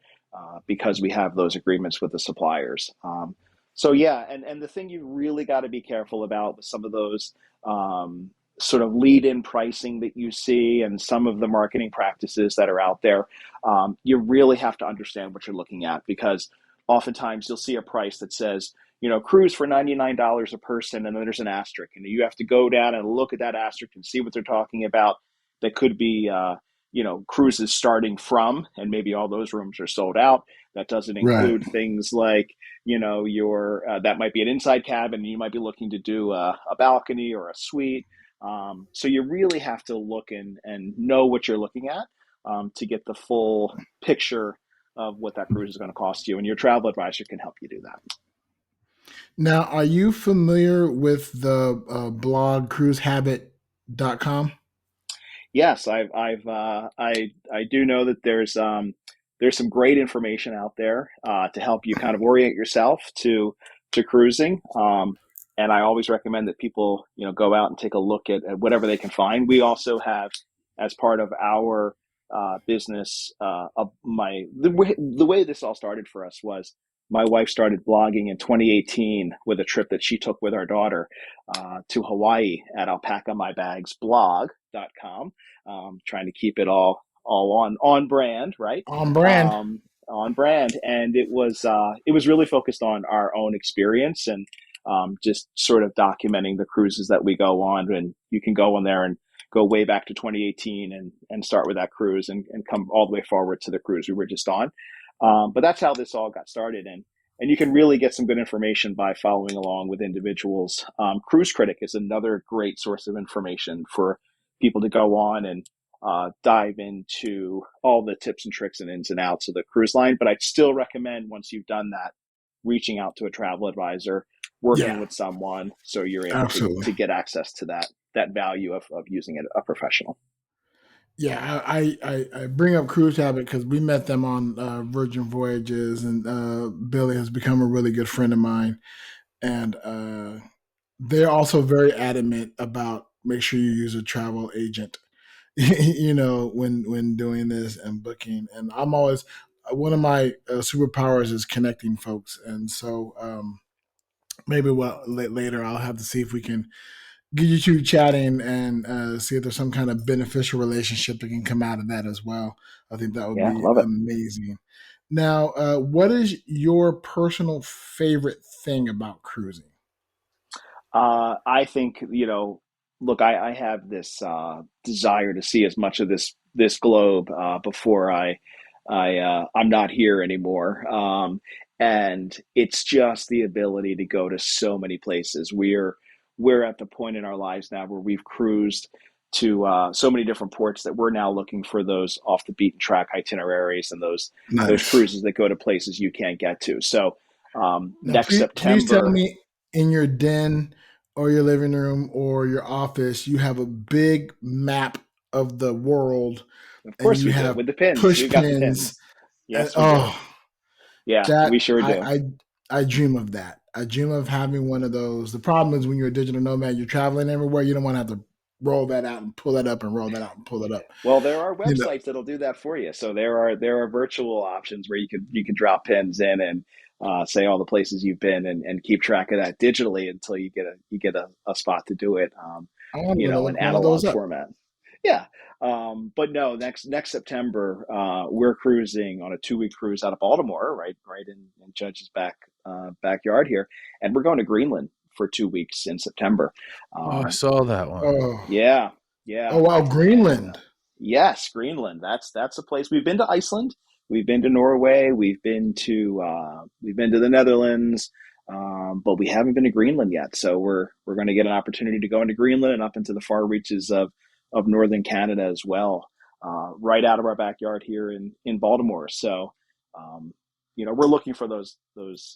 because we have those agreements with the suppliers. So yeah, and the thing you really got to be careful about with some of those sort of lead-in pricing that you see, and some of the marketing practices that are out there, you really have to understand what you're looking at, because oftentimes you'll see a price that says cruise for $99 a person, and then there's an asterisk, and you have to go down and look at that asterisk and see what they're talking about. That could be, cruises starting from, and maybe all those rooms are sold out. That doesn't Right. include things like, your that might be an inside cabin, and you might be looking to do a balcony or a suite. So you really have to look and know what you're looking at to get the full picture of what that cruise is going to cost you, and your travel advisor can help you do that. Now, are you familiar with the blog cruisehabit.com? Yes, I do know that there's some great information out there to help you kind of orient yourself to cruising. And I always recommend that people go out and take a look at whatever they can find. We also have, as part of our business, the way this all started for us was my wife started blogging in 2018 with a trip that she took with our daughter to Hawaii at alpacamybagsblog.com. Trying to keep it all on brand, right? On brand. On brand, and it was really focused on our own experience and just sort of documenting the cruises that we go on. And you can go on there and go way back to 2018 and start with that cruise and come all the way forward to the cruise we were just on. But that's how this all got started. And you can really get some good information by following along with individuals. Cruise Critic is another great source of information for people to go on and dive into all the tips and tricks and ins and outs of the cruise line. But I'd still recommend, once you've done that, reaching out to a travel advisor, working with someone, so you're able to get access to that value of using a professional. Yeah, I bring up Cruise Habit because we met them on Virgin Voyages, and Billy has become a really good friend of mine. And they're also very adamant about make sure you use a travel agent, when doing this and booking. And I'm always, one of my superpowers is connecting folks. And so maybe later I'll have to see if we can get you two chatting and see if there's some kind of beneficial relationship that can come out of that as well. I think that would be amazing. Now, what is your personal favorite thing about cruising? I think, look, I have this desire to see as much of this globe before I'm not here anymore. And it's just the ability to go to so many places. We're at the point in our lives now where we've cruised to so many different ports that we're now looking for those off the beaten track itineraries and those cruises that go to places you can't get to. So next September, please tell me, in your den or your living room or your office, you have a big map of the world. Of course, we do, with the pins. Push pins. Yes, we do. Yeah, we sure do. I dream of that. I dream of having one of those. The problem is when you're a digital nomad, you're traveling everywhere. You don't want to have to roll that out and pull that up and roll that out and pull it up. Well, there are websites that'll do that for you. So there are virtual options where you can drop pins in and say all the places you've been and keep track of that digitally until you get a spot to do it. In analog format. Yeah. But no, next September, we're cruising on a 2-week cruise out of Baltimore, right in Judge's backyard here. And we're going to Greenland for 2 weeks in September. I saw that one. Oh. Yeah. Oh, wow. Greenland. Yes, Greenland. That's a place. We've been to Iceland. We've been to Norway. We've been to the Netherlands. But we haven't been to Greenland yet. So we're going to get an opportunity to go into Greenland and up into the far reaches of northern Canada as well, right out of our backyard here in Baltimore. So, we're looking for those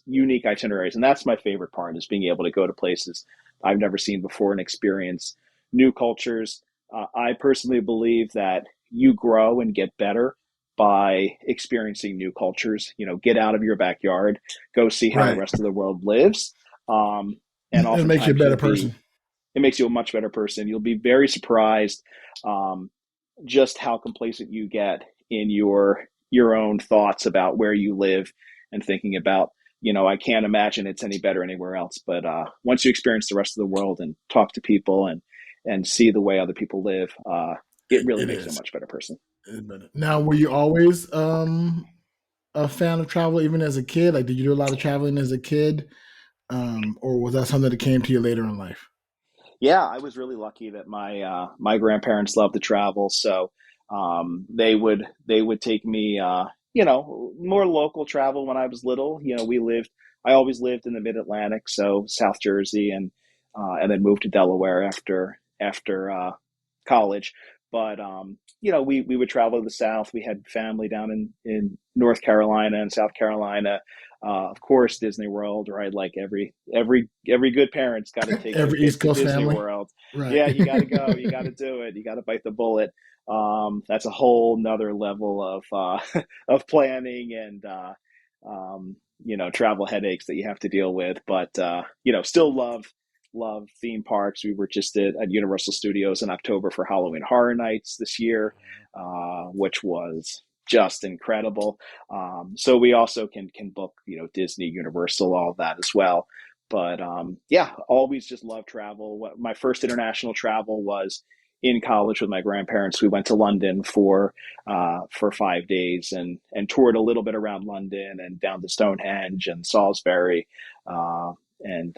unique itineraries, and that's my favorite part, is being able to go to places I've never seen before and experience new cultures. I personally believe that you grow and get better by experiencing new cultures. Get out of your backyard, go see how the rest of the world lives. And it makes you a better person. It makes you a much better person. You'll be very surprised just how complacent you get in your own thoughts about where you live and thinking about, I can't imagine it's any better anywhere else. But once you experience the rest of the world and talk to people and see the way other people live, it really makes you a much better person. Now, were you always a fan of travel, even as a kid? Like, did you do a lot of traveling as a kid? or was that something that came to you later in life? Yeah, I was really lucky that my grandparents loved to travel, so they would take me, more local travel when I was little. I always lived in the Mid Atlantic, so South Jersey, and then moved to Delaware after college. But we would travel to the South. We had family down in North Carolina and South Carolina. Of course, Disney World, right? Like every good parent's got to take their Every kid East to Coast Disney family, World. right? Yeah, you got to go. You got to do it. You got to bite the bullet. That's a whole nother level of of planning and travel headaches that you have to deal with. But still love theme parks. We were just at Universal Studios in October for Halloween Horror Nights this year, which was just incredible. So we also can book, Disney, Universal, all that as well. But yeah, always just love travel. My first international travel was in college with my grandparents. We went to London for 5 days and toured a little bit around London and down to Stonehenge and Salisbury, and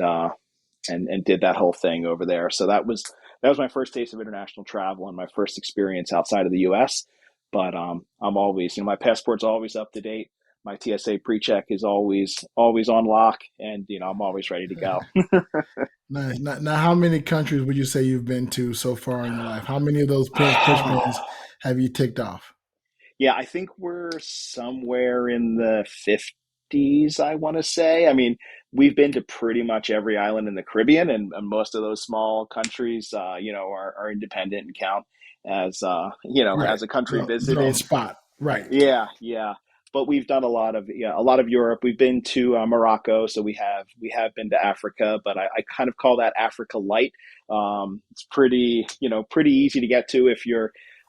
and did that whole thing over there. So that was my first taste of international travel and my first experience outside of the U.S. But I'm always, my passport's always up to date. My TSA pre-check is always on lock, and I'm always ready to go. Nice. Now, how many countries would you say you've been to so far in your life? How many of those push pins have you ticked off? Yeah, I think we're somewhere in the 50s, I want to say. I mean, we've been to pretty much every island in the Caribbean, and most of those small countries, are independent and count Right. as a country Their own visited. spot. Right. Yeah, yeah. But we've done a lot of Europe. We've been to Morocco, so we have been to Africa, but I kind of call that Africa light. It's pretty easy to get to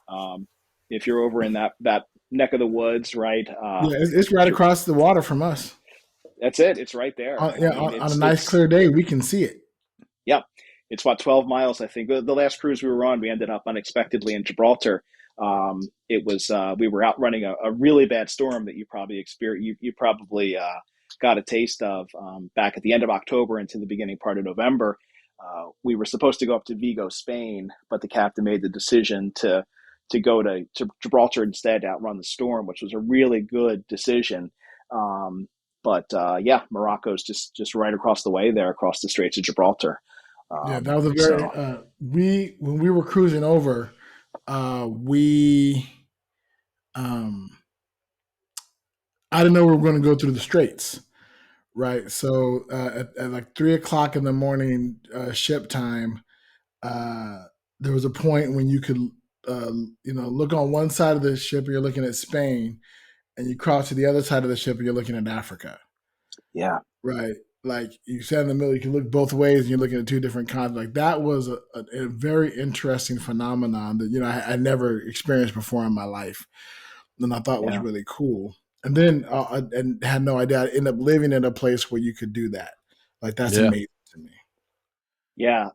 um, if you're over in that neck of the woods, right? Yeah, it's right across the water from us. That's it. It's right there. I Yeah, mean, on a it's nice it's clear day, we can see it. yeah, it's what 12 miles, I think. The last cruise we were on, we ended up unexpectedly in Gibraltar. It was we were out running a really bad storm that you probably experienced. You probably got a taste of back at the end of October into the beginning part of November. We were supposed to go up to Vigo, Spain, but the captain made the decision to go to Gibraltar instead to outrun the storm, which was a really good decision. Um, but yeah, Morocco's just right across the way there, across the Straits of Gibraltar. Yeah, that was a very So we when we were cruising over, we um I didn't know we were going to go through the straits, right? So at like 3 o'clock in the morning ship time, uh, there was a point when you could look on one side of the ship and you're looking at Spain, and you cross to the other side of the ship and you're looking at Africa, yeah, right? Like you sat in the middle, you can look both ways, and you're looking at two different continents. Like that was a very interesting phenomenon that I never experienced before in my life, and I thought was yeah. really cool. And then and had no idea I'd end up living in a place where you could do that. Like that's Yeah. amazing to me. Yeah,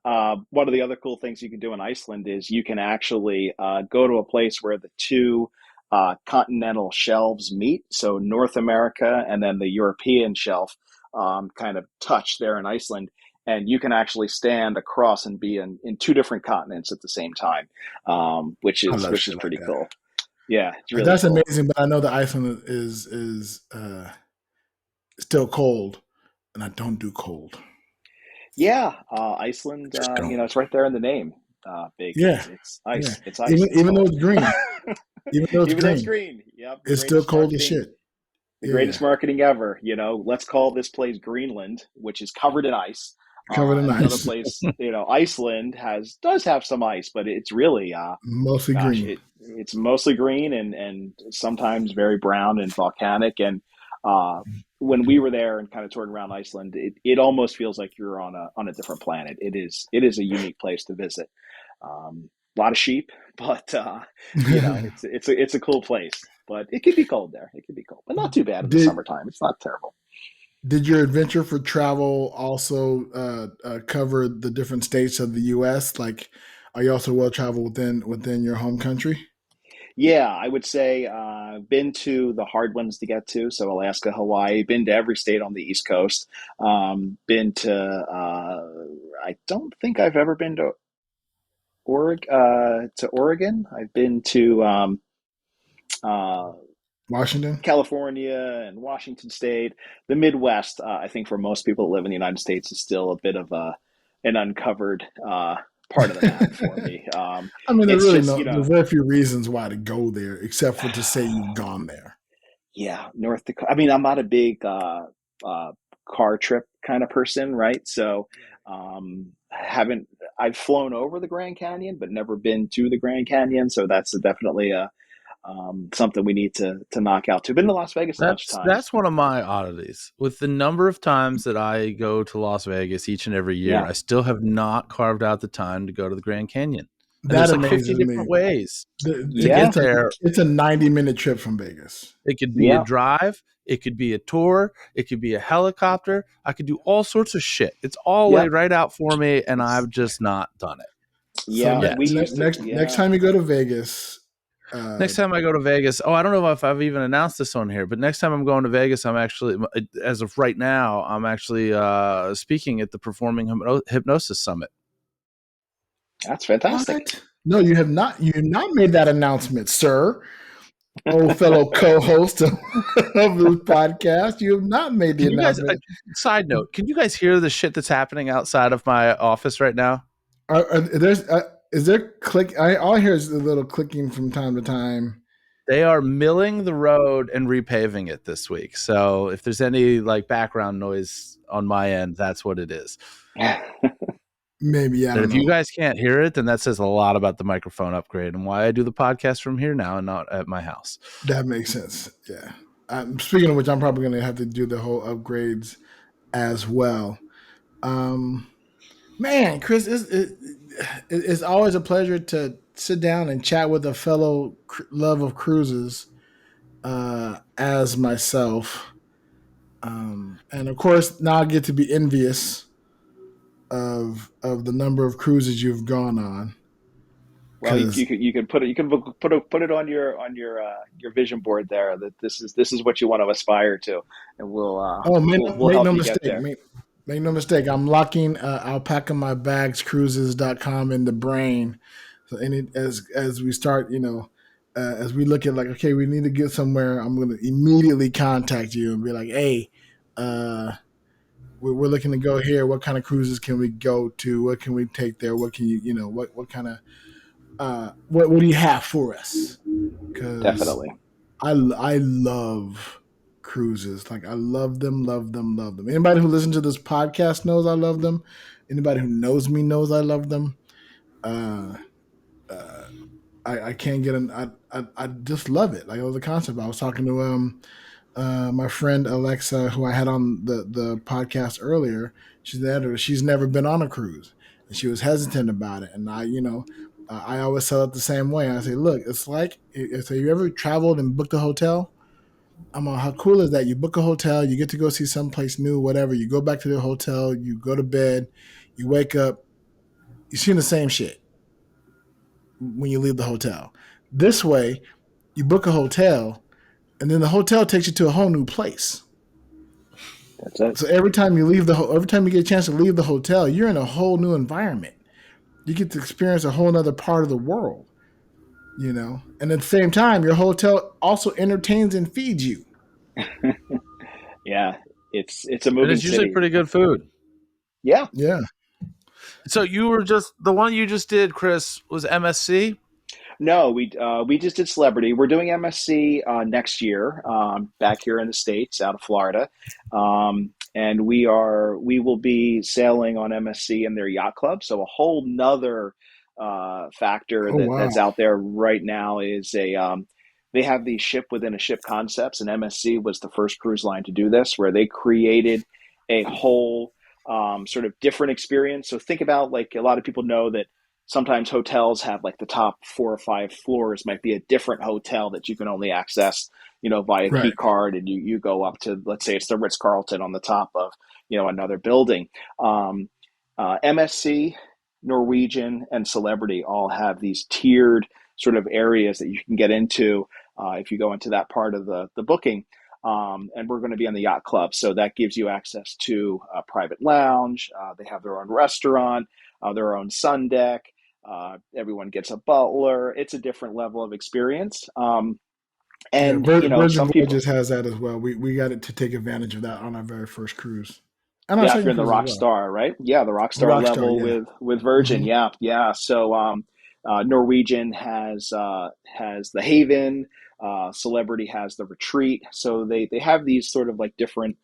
one of the other cool things you can do in Iceland is you can actually go to a place where the two continental shelves meet. So North America and then the European shelf kind of touch there in Iceland. And you can actually stand across and be in two different continents at the same time, which I is love which shit is like pretty that. cool. Yeah, it's Like really that's cool. amazing, but I know that Iceland is still cold, and I don't do cold. Yeah, Iceland, Just don't. it's right there in the name. Big, Yeah, it's yeah. ice. It's ice. It's Even though cold. it's green, even though it's Even though it's green, green. Yep, it's still cold as shit. the Yeah, greatest marketing ever. Let's call this place Greenland, which is covered in ice. covered in And the other ice, place, Iceland does have some ice, but it's really, mostly gosh, green. it's mostly green and sometimes very brown and volcanic. And uh, when we were there and kind of touring around Iceland, it almost feels like you're on a different planet. It is a unique place to visit. A lot of sheep, but it's a cool place. But it could be cold there. It could be cold, but not too bad in the did summertime. It's not terrible. did your adventure for travel also cover the different states of the U.S.? Like, are you also well traveled within your home country? Yeah, I would say been to the hard ones to get to, so Alaska, Hawaii. Been to every state on the East Coast. Been to I don't think I've ever been to Oregon. I've been to uh, Washington. California and Washington State. The Midwest, I think, for most people that live in the United States, is still a bit of an uncovered part of the map for me. I mean, It's just, there's very few reasons why to go there except for to say you've gone there. yeah, North Dakota. I mean, I'm not a big car trip kind of person, right? So, haven't I've flown over the Grand Canyon, but never been to the Grand Canyon. So that's definitely something we need to knock out too. Been to Las Vegas a bunch of times. That's one of my oddities. With the number of times that I go to Las Vegas each and every year, Yeah. I still have not carved out the time to go to the Grand Canyon. And That there's like 50 amazes me. different ways to Yeah. get there. It's a 90-minute trip from Vegas. It could be Yeah. a drive. It could be a tour. It could be a helicopter. I could do all sorts of shit. It's all Yeah. laid right out for me, and I've just not done it. Yeah, So we used to, next time you go to Vegas. Next time I go to Vegas, I don't know if I've even announced this on here, but next time I'm going to Vegas, I'm actually, as of right now, I'm actually speaking at the Performing Hypnosis Summit. That's fantastic. What? No, you have not. You have not made that announcement, sir. Oh, fellow co-host of this podcast, you have not made the announcement. Side note: can you guys hear the shit that's happening outside of my office right now? Is there click? All I hear is a little clicking from time to time. They are milling the road and repaving it this week. So if there's any like background noise on my end, that's what it is. Maybe, I don't know. If you guys can't hear it, then that says a lot about the microphone upgrade and why I do the podcast from here now and not at my house. That makes sense. Yeah. Speaking of which, I'm probably going to have to do the whole upgrades as well. Man, Chris, it's always a pleasure to sit down and chat with a fellow love of cruises as myself. And of course, now I get to be envious of the number of cruises you've gone on. Well, you can put it on your vision board there that this is what you want to aspire to, and we'll make help no you mistake. get there. Make no mistake. I'm locking Alpaca my bags cruises.com in the brain. So as we start, as we look at like, okay, we need to get somewhere, I'm going to immediately contact you and be like, hey, we're looking to go here. What kind of cruises can we go to? What can we take there? What can you, what kind of, what do you have for us? Because Definitely. I love cruises. Like I love them. Anybody who listens to this podcast knows I love them. Anybody who knows me knows I love them. I can't get I just love it. Like it was a concept. I was talking to my friend Alexa, who I had on the podcast earlier. She's the editor. She's never been on a cruise, and she was hesitant about it. And I always sell it the same way. I say, look, it's like, so you ever traveled and booked a hotel? I'm like, how cool is that? You book a hotel, you get to go see someplace new, whatever. You go back to the hotel, you go to bed, you wake up, you're seeing the same shit when you leave the hotel. This way, you book a hotel, and then the hotel takes you to a whole new place. That's it. So every time you get a chance to leave the hotel, you're in a whole new environment. You get to experience a whole other part of the world, and at the same time, your hotel also entertains and feeds you. Yeah, it's a moving and it's usually city. Pretty good food. Yeah. So you were the one you just did, Chris, was MSC? No, we just did Celebrity. We're doing MSC next year, back here in the States, out of Florida, and we will be sailing on MSC in their yacht club. So a whole nother factor that's out there right now is they have these ship within a ship concepts, and MSC was the first cruise line to do this, where they created a whole sort of different experience. So think about, like, a lot of people know that sometimes hotels have like the top 4 or 5 floors might be a different hotel that you can only access, via key card, and you go up to, let's say it's the Ritz-Carlton on the top of, another building. MSC, Norwegian, and Celebrity all have these tiered sort of areas that you can get into if you go into that part of the booking. And we're going to be on the yacht club, so that gives you access to a private lounge. They have their own restaurant, their own sun deck. Everyone gets a butler. It's a different level of experience. And Virgin some people, Voyages has that as well. We got it to take advantage of that on our very first cruise, and our yeah, if you're second in the cruise as rock well. star, right? Yeah, the rock The star Rockstar, level yeah. with Virgin. Mm-hmm. Yeah. So Norwegian has the Haven. Celebrity has the Retreat. So they have these sort of like different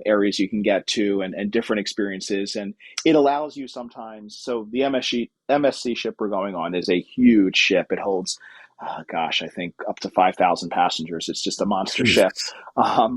areas you can get to and different experiences, and it allows you sometimes. So the MSC ship we're going on is a huge ship. It holds, gosh, I think up to 5,000 passengers. It's just a monster ship. Jesus.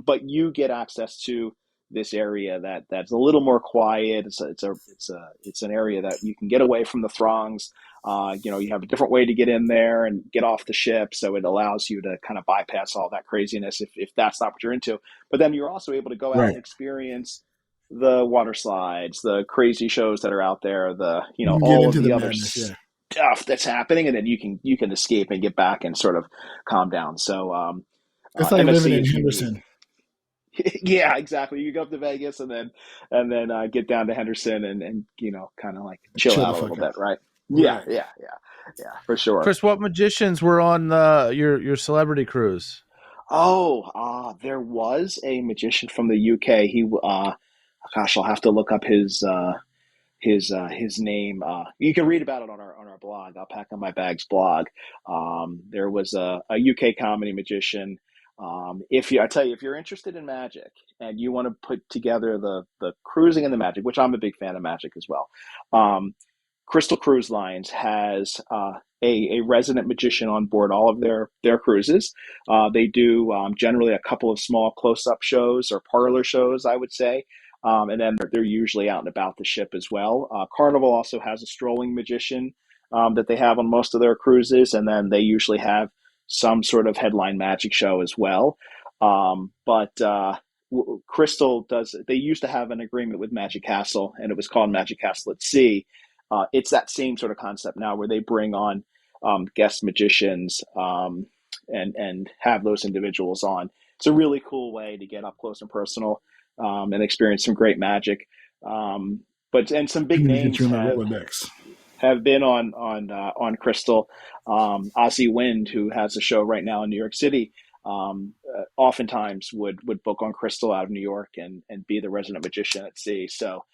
But you get access to this area that's a little more quiet. It's an area that you can get away from the throngs. You have a different way to get in there and get off the ship, so it allows you to kind of bypass all that craziness if that's not what you're into. But then you're also able to go out Right. and experience the water slides, the crazy shows that are out there, You can get all of into the the other madness, yeah. stuff that's happening, and then you can escape and get back and sort of calm down. So It's like living MSC in is unique. Henderson. Yeah, exactly. You go up to Vegas and then get down to Henderson and kind of like chill Chill the out a fuck little out. bit, right? Yeah, Right. for sure. Chris, what magicians were on your celebrity cruise? Oh, there was a magician from the UK. Gosh, I'll have to look up his name. You can read about it on our blog. Alpaca My Bags blog. There was a UK comedy magician. I tell you, if you're interested in magic and you want to put together the cruising and the magic, which I'm a big fan of magic as well. Crystal Cruise Lines has a resident magician on board all of their cruises. They do generally a couple of small close-up shows or parlor shows, I would say. And then they're usually out and about the ship as well. Carnival also has a strolling magician that they have on most of their cruises, and then they usually have some sort of headline magic show as well. But Crystal does. They used to have an agreement with Magic Castle, and it was called Magic Castle at Sea. It's that same sort of concept now, where they bring on guest magicians and have those individuals on. It's a really cool way to get up close and personal and experience some great magic. But some big And you get names you in that Rolodex. have been on Crystal. Ozzy Wind, who has a show right now in New York City, oftentimes would book on Crystal out of New York and be the resident magician at sea. So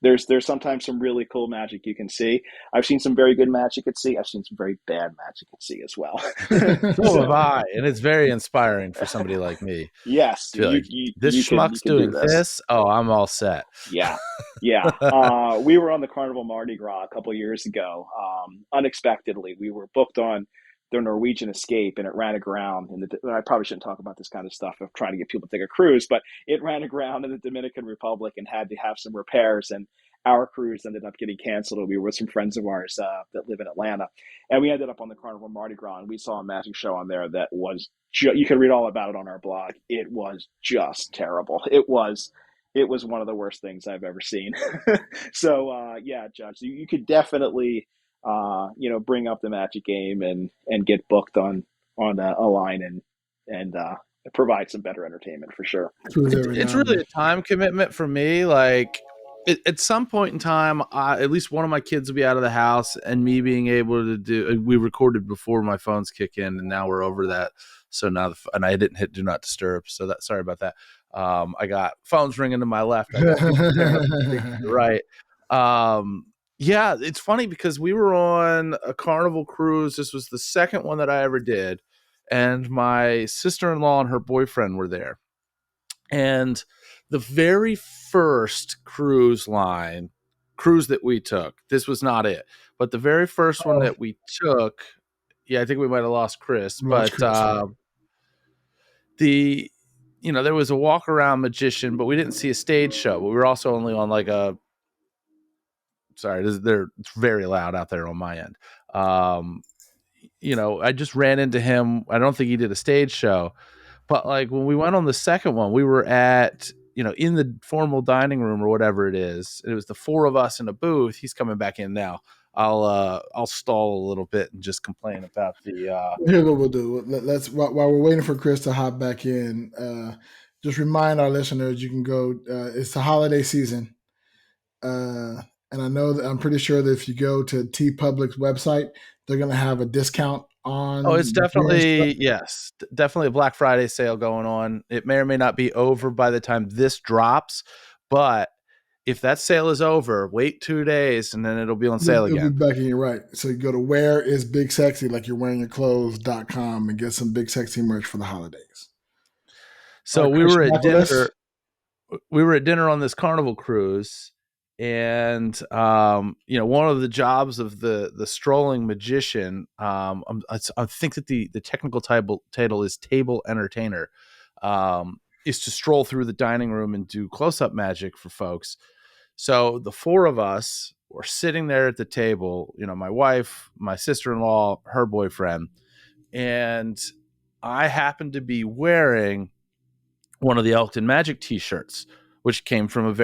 there's sometimes some really cool magic you can see. I've seen some very good magic at sea. I've seen some very bad magic at sea as well. So have I, and it's very inspiring for somebody like me. Yes, To feel like this you schmuck's can do doing this. Oh, I'm all set. Yeah. We were on the Carnival Mardi Gras a couple of years ago. Unexpectedly, we were booked on their Norwegian Escape, and it ran aground. I probably shouldn't talk about this kind of stuff of trying to get people to take a cruise, but it ran aground in the Dominican Republic and had to have some repairs. And our cruise ended up getting canceled. We were with some friends of ours that live in Atlanta, and we ended up on the Carnival Mardi Gras, and we saw a magic show on there that was you can read all about it on our blog. It was just terrible. It was one of the worst things I've ever seen. So yeah, Judge, you could definitely bring up the magic game and get booked on a line and provide some better entertainment for sure. It's really a time commitment for me. Like at some point in time, at least one of my kids will be out of the house, and me being able to do. We recorded before my phones kick in, and now we're over that. So now, and I didn't hit do not disturb. So sorry about that. I got phones ringing to my left. I got to the right. Yeah, it's funny because we were on a Carnival cruise. This was the second one that I ever did, and my sister-in-law and her boyfriend were there. And the very first cruise that we took, this was not it, but the very first one that we took, yeah, I think we might have lost Chris, but there was a walk around magician, but we didn't see a stage show. But we were also only on like it's very loud out there on my end. I just ran into him. I don't think he did a stage show, but like when we went on the second one, we were at, in the formal dining room or whatever it is. It was the four of us in a booth. He's coming back in now. I'll stall a little bit and just complain about the. Here's what we'll do. Let's while we're waiting for Chris to hop back in. Just remind our listeners you can go. It's the holiday season, and I know that I'm pretty sure that if you go to T Public's website, they're going to have a discount on. Oh, it's definitely definitely a Black Friday sale going on. It may or may not be over by the time this drops, but if that sale is over, wait 2 days and then it'll be on sale again. It'll be back in your right. So you go to where is Big Sexy, like you're wearing your clothes.com and get some Big Sexy merch for the holidays. So we were at dinner. We were at dinner on this Carnival cruise, and one of the jobs of the strolling magician, I think that the technical title is table entertainer, is to stroll through the dining room and do close-up magic for folks. So the four of us were sitting there at the table, my wife, my sister-in-law, her boyfriend, and I happened to be wearing one of the Elkton Magic t-shirts, which came from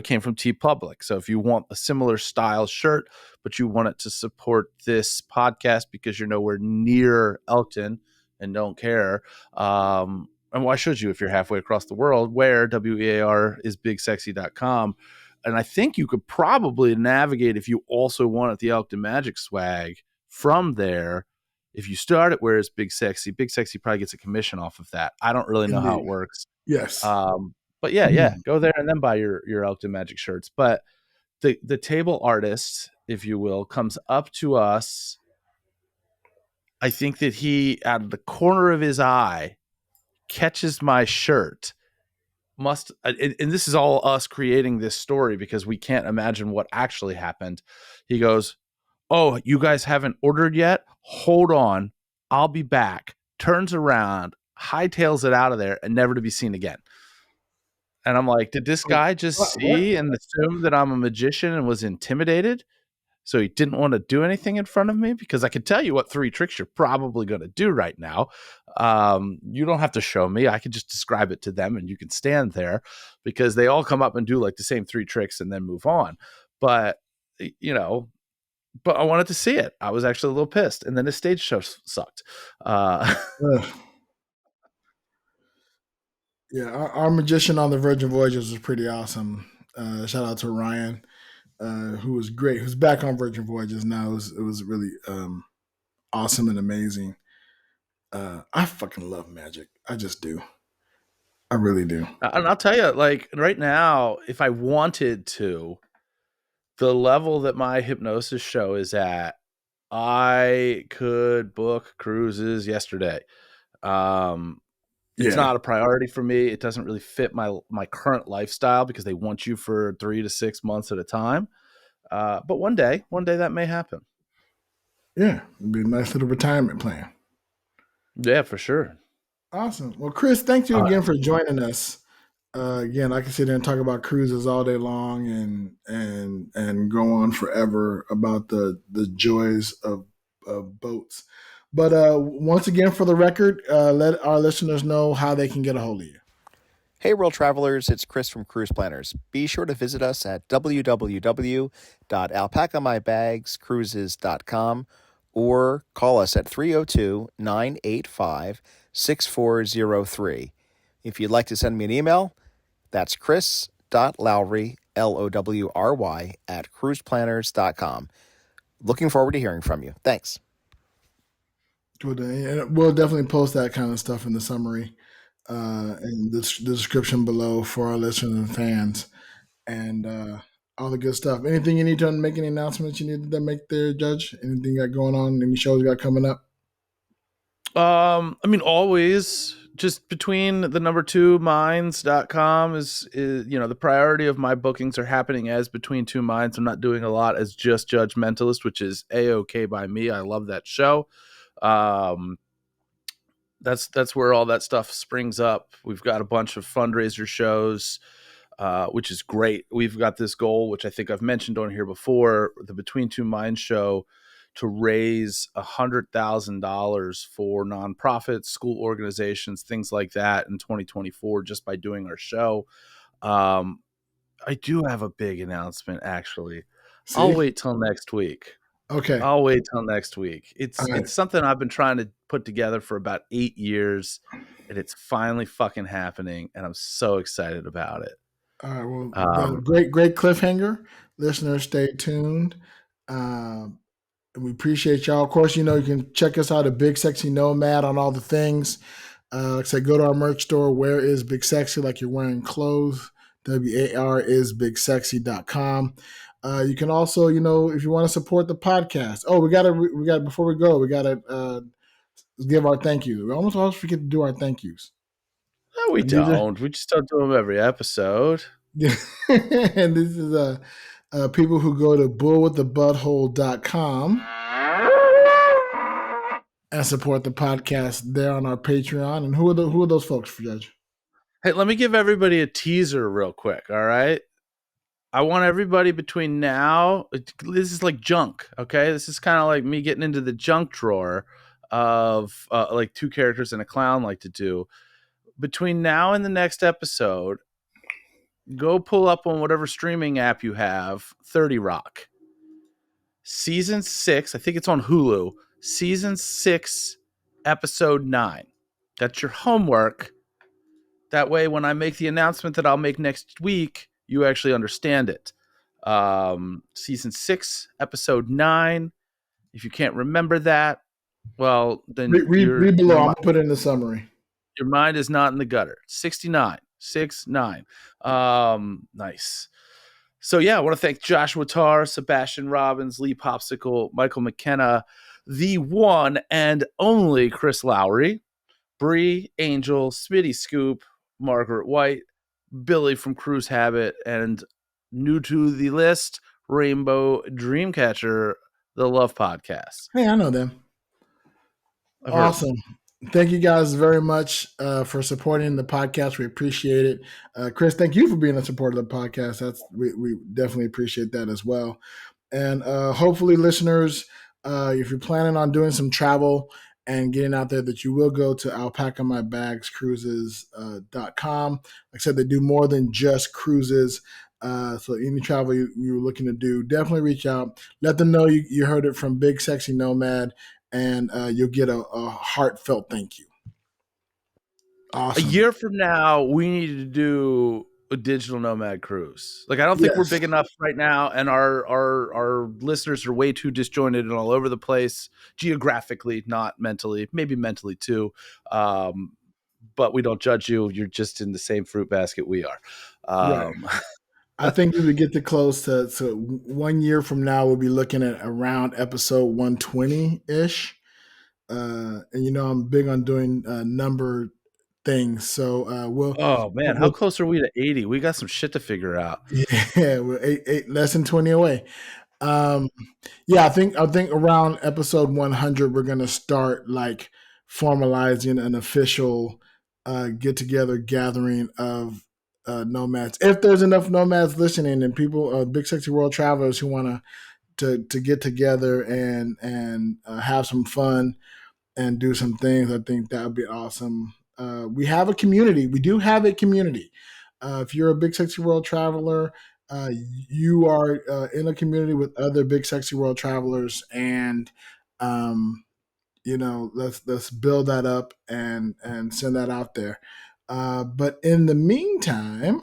came from T Public. So if you want a similar style shirt, but you want it to support this podcast because you're nowhere near Elkton and don't care, and why should you if you're halfway across the world? WEAR is bigsexy.com. And I think you could probably navigate if you also wanted the Elkton Magic swag from there. If you start at where is Big Sexy probably gets a commission off of that. I don't really know how it works. Yes. But yeah, go there and then buy your Elkton Magic shirts. But the table artist, if you will, comes up to us. I think that he, out of the corner of his eye, catches my shirt. And this is all us creating this story because we can't imagine what actually happened. He goes, "Oh, you guys haven't ordered yet? Hold on. I'll be back." Turns around, hightails it out of there, and never to be seen again. And I'm like, did this guy just see and assume that I'm a magician and was intimidated? So he didn't want to do anything in front of me? Because I can tell you what 3 tricks you're probably going to do right now. You don't have to show me. I can just describe it to them and you can stand there because they all come up and do like the same 3 tricks and then move on. But I wanted to see it. I was actually a little pissed. And then the stage show sucked. Yeah, our magician on the Virgin Voyages was pretty awesome. Shout out to Ryan, who was great. Who's back on Virgin Voyages now. It was really awesome and amazing. I fucking love magic. I just do. I really do. And I'll tell you, like right now, if I wanted to, the level that my hypnosis show is at, I could book cruises yesterday. It's not a priority for me. It doesn't really fit my current lifestyle because they want you for 3 to 6 months at a time. But one day that may happen. Yeah, it'd be a nice little retirement plan. Yeah, for sure. Awesome. Well, Chris, thank you again for joining us. Again, I can sit there and talk about cruises all day long and go on forever about the joys of boats. But once again, for the record, let our listeners know how they can get a hold of you. Hey, world travelers, it's Chris from Cruise Planners. Be sure to visit us at www.alpacamybagscruises.com or call us at 302-985-6403. If you'd like to send me an email, that's chris.lowry, Lowry, at cruiseplanners.com. Looking forward to hearing from you. Thanks. Good. And we'll definitely post that kind of stuff in the summary and the description below for our listeners and fans and all the good stuff. Anything you need to make, any announcements you need to make there, Judge? Anything you got going on? Any shows you got coming up? Always just between the number 2 minds.com is the priority of my bookings are happening as Between Two Minds. I'm not doing a lot as just Judge Mentalist, which is A-OK by me. I love that show. That's where all that stuff springs up. We've got a bunch of fundraiser shows, which is great. We've got this goal, which I think I've mentioned on here before, the Between Two Minds show, to raise $100,000 for nonprofits, school organizations, things like that in 2024, just by doing our show. I do have a big announcement, actually. See? I'll wait till next week. Okay. I'll wait till next week. It's something I've been trying to put together for about 8 years, and it's finally fucking happening, and I'm so excited about it. All right. Well, great cliffhanger. Listeners, stay tuned. We appreciate y'all. Of course, you can check us out at Big Sexy Nomad on all the things. Like I said, go to our merch store. Where is Big Sexy? Like you're wearing clothes. WAR is bigsexy.com. You can also, if you want to support the podcast. Oh, we got before we go, we gotta give our thank you. We almost forget to do our thank yous. No, we don't. We just don't do them every episode. And this is people who go to bullwiththebutthole.com and support the podcast there on our Patreon. And who are those folks, for Judge? Hey, let me give everybody a teaser real quick. All right. I want everybody between now. This is like junk. Okay. This is kind of like me getting into the junk drawer of like two characters and a clown like to do. Between now and the next episode, go pull up on whatever streaming app you have 30 Rock. Season 6, I think it's on Hulu. Season 6, episode 9. That's your homework. That way, when I make the announcement that I'll make next week, you actually understand it. Season 6, episode 9. If you can't remember that, well, then read below. I'm going to put it in the summary. Your mind is not in the gutter. 69. 6-9. Nice. So yeah, I want to thank Joshua Tarr, Sebastian Robbins, Lee Popsicle, Michael McKenna, the one and only Chris Lowry, Bree, Angel, Smitty Scoop, Margaret White, Billy from Cruise Habit, and new to the list, Rainbow Dreamcatcher, the Love Podcast. Hey, I know them. Awesome. Thank you guys very much for supporting the podcast. We appreciate it. Chris, thank you for being a supporter of the podcast. We definitely appreciate that as well. And hopefully, listeners, if you're planning on doing some travel and getting out there, that you will go to alpacamybagscruises.com. Like I said, they do more than just cruises. So any travel you're looking to do, definitely reach out. Let them know you heard it from Big Sexy Nomad. And you'll get a heartfelt thank you. Awesome. A year from now, we need to do a digital nomad cruise. Like, I don't think we're big enough right now, and our listeners are way too disjointed and all over the place, geographically, not mentally, maybe mentally too. But we don't judge you. You're just in the same fruit basket we are. Right. I think we would get to close to 1 year from now, we'll be looking at around episode 120-ish. And I'm big on doing number things. So how close are we to 80? We got some shit to figure out. Yeah, we're eight less than 20 away. I think around episode 100, we're gonna start like formalizing an official get-together gathering of nomads. If there's enough nomads listening and people, big sexy world travelers who want to get together and have some fun and do some things, I think that would be awesome. We have a community. We do have a community. If you're a big sexy world traveler, you are in a community with other big sexy world travelers, and let's build that up and send that out there. But in the meantime,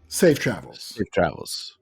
safe travels. Safe travels.